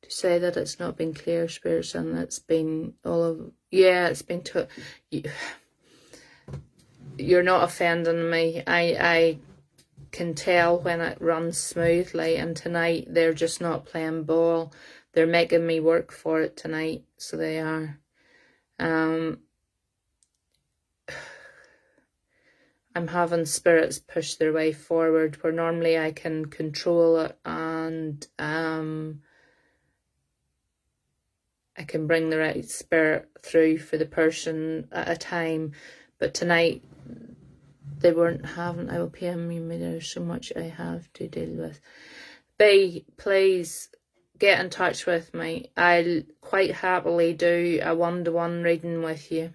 To say that it's not been clear, spirits, and it's been all of, yeah, it's been you're not offending me. I can tell when it runs smoothly, and tonight they're just not playing ball. They're making me work for it tonight, so they are. I'm having spirits push their way forward where normally I can control it, and I can bring the right spirit through for the person at a time. But tonight they weren't having. I will PM me. There's so much I have to deal with. B, please get in touch with me. I'll quite happily do a one-to-one reading with you.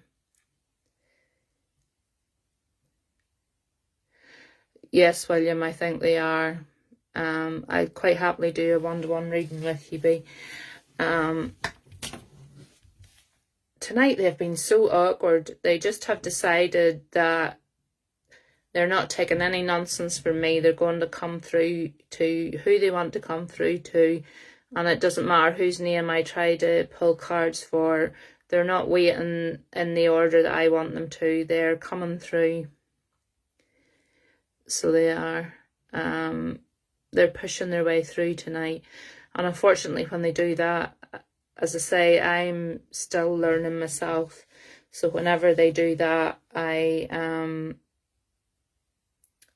Yes, William, I think they are. I'd quite happily do a one-to-one reading with you, B. Tonight they've been so awkward. They just have decided that they're not taking any nonsense from me. They're going to come through to who they want to come through to, and it doesn't matter whose name I try to pull cards for. They're not waiting in the order that I want them to. They're coming through. So they are. They're pushing their way through tonight. And unfortunately, when they do that, as I say, I'm still learning myself. So whenever they do that, I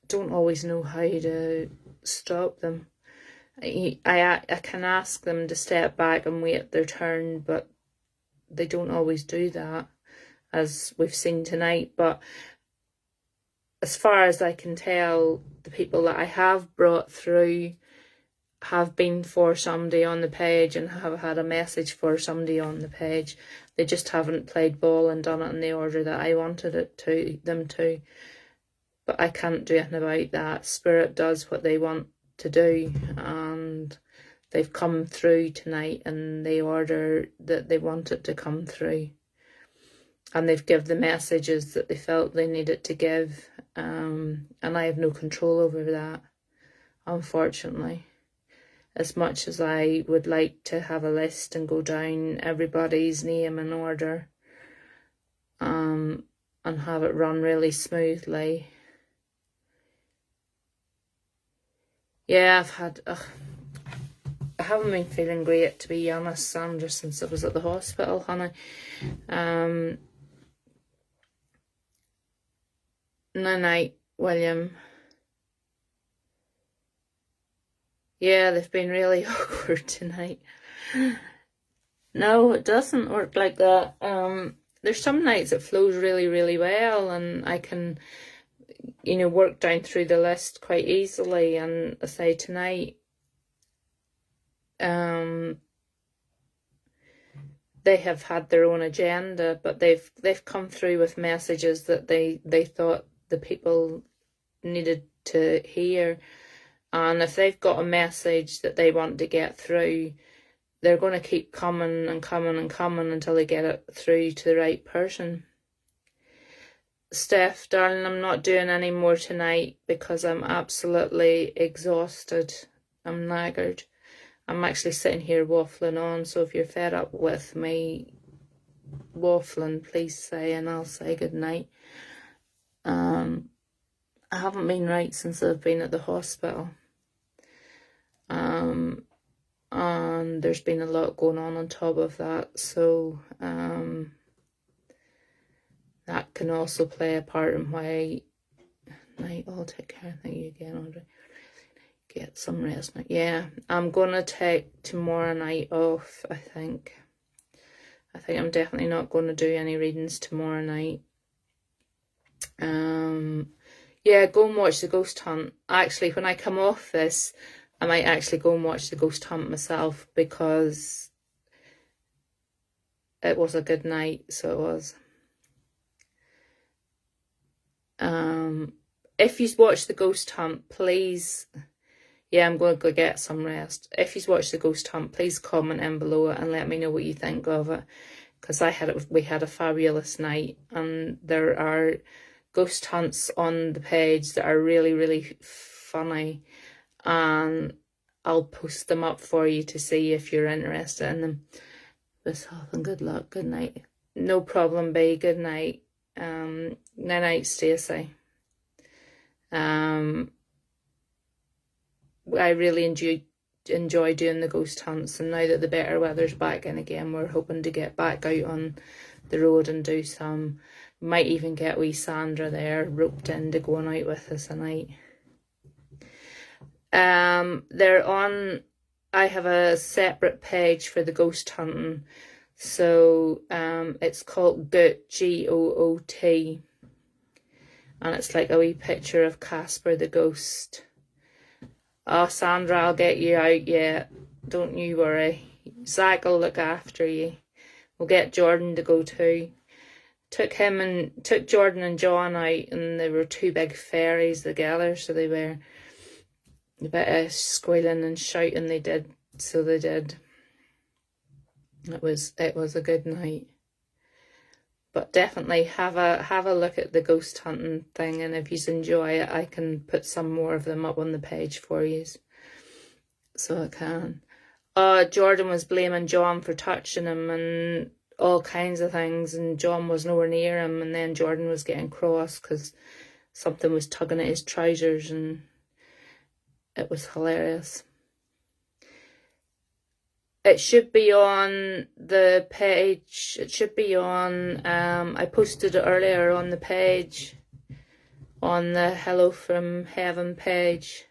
don't always know how to stop them. I can ask them to step back and wait their turn, but they don't always do that, as we've seen tonight. But as far as I can tell, the people that I have brought through have been for somebody on the page and have had a message for somebody on the page. They just haven't played ball and done it in the order that I wanted them to. But I can't do anything about that. Spirit does what they want to do, and they've come through tonight in the order that they wanted to come through. And they've given the messages that they felt they needed to give. And I have no control over that, unfortunately. As much as I would like to have a list and go down everybody's name in order, and have it run really smoothly. Yeah, I haven't been feeling great, to be honest, Sandra, since I was at the hospital, honey. Night, William. Yeah, they've been really awkward tonight. No, it doesn't work like that. There's some nights it flows really, really well, and I can, work down through the list quite easily. And I say tonight, they have had their own agenda, but they've come through with messages that they thought the people needed to hear. And if they've got a message that they want to get through, they're going to keep coming and coming and coming until they get it through to the right person. Steph, darling, I'm not doing any more tonight because I'm absolutely exhausted. I'm knackered. I'm actually sitting here waffling on, so if you're fed up with me waffling, please say, and I'll say good night. I haven't been right since I've been at the hospital. And there's been a lot going on top of that, so that can also play a part in why I'll take care of you again, Audrey. Get some rest now. Yeah, I'm gonna take tomorrow night off, I think. I'm definitely not going to do any readings tomorrow night. Yeah, go and watch The Ghost Hunt. Actually, when I come off this, I might actually go and watch The Ghost Hunt myself, because it was a good night, so it was. If you watch The Ghost Hunt, please, yeah, I'm going to go get some rest. If you watch The Ghost Hunt, please comment in below it and let me know what you think of it, because we had a fabulous night, and there are ghost hunts on the page that are really, really funny, and I'll post them up for you to see if you're interested in them. With health and good luck. Good night. No problem, bae. Good night. Night, Stacey. I really enjoy doing the ghost hunts, and now that the better weather's back in again, we're hoping to get back out on the road and do some. Might even get wee Sandra there roped into going out with us tonight. I have a separate page for the ghost hunting, so it's called Goot, Goot, and it's like a wee picture of Casper the ghost. Oh, Sandra, I'll get you out yet. Don't you worry. Zach will look after you. We'll get Jordan to go too. Took Jordan and John out, and they were two big fairies together, so they were a bit of squealing and shouting. They did. It was a good night. But definitely have a look at the ghost hunting thing, and if you enjoy it, I can put some more of them up on the page for you. So I can. Jordan was blaming John for touching him and all kinds of things, and John was nowhere near him, and then Jordan was getting cross because something was tugging at his trousers, and it was hilarious. It should be on the page. It should be on, I posted it earlier on the page, on the Hello from Heaven page.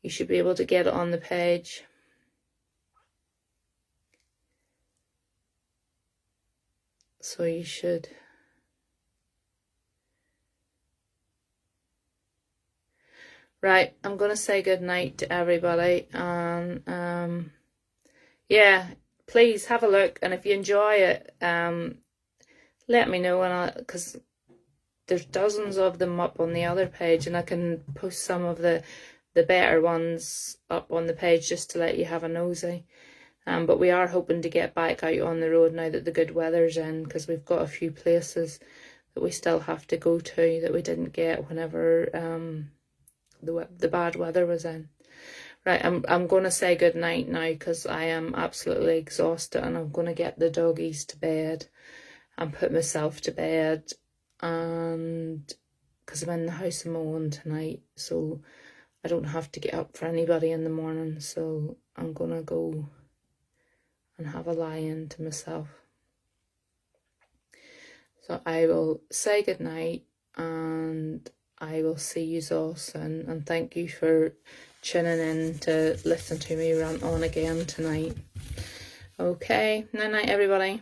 You should be able to get it on the page. So you should. Right, I'm going to say good night to everybody. And yeah, please have a look. And if you enjoy it, let me know. Because there's dozens of them up on the other page. And I can post some of the better ones up on the page just to let you have a nosy. But we are hoping to get back out on the road now that the good weather's in, because we've got a few places that we still have to go to that we didn't get whenever the bad weather was in. Right, I'm going to say good night now because I am absolutely exhausted, and I'm going to get the doggies to bed and put myself to bed, and because I'm in the house of my own tonight, so I don't have to get up for anybody in the morning. So I'm going to go and have a lie-in to myself. So I will say good night, and I will see you all soon, and thank you for tuning in to listen to me rant on again tonight. Okay, night night everybody.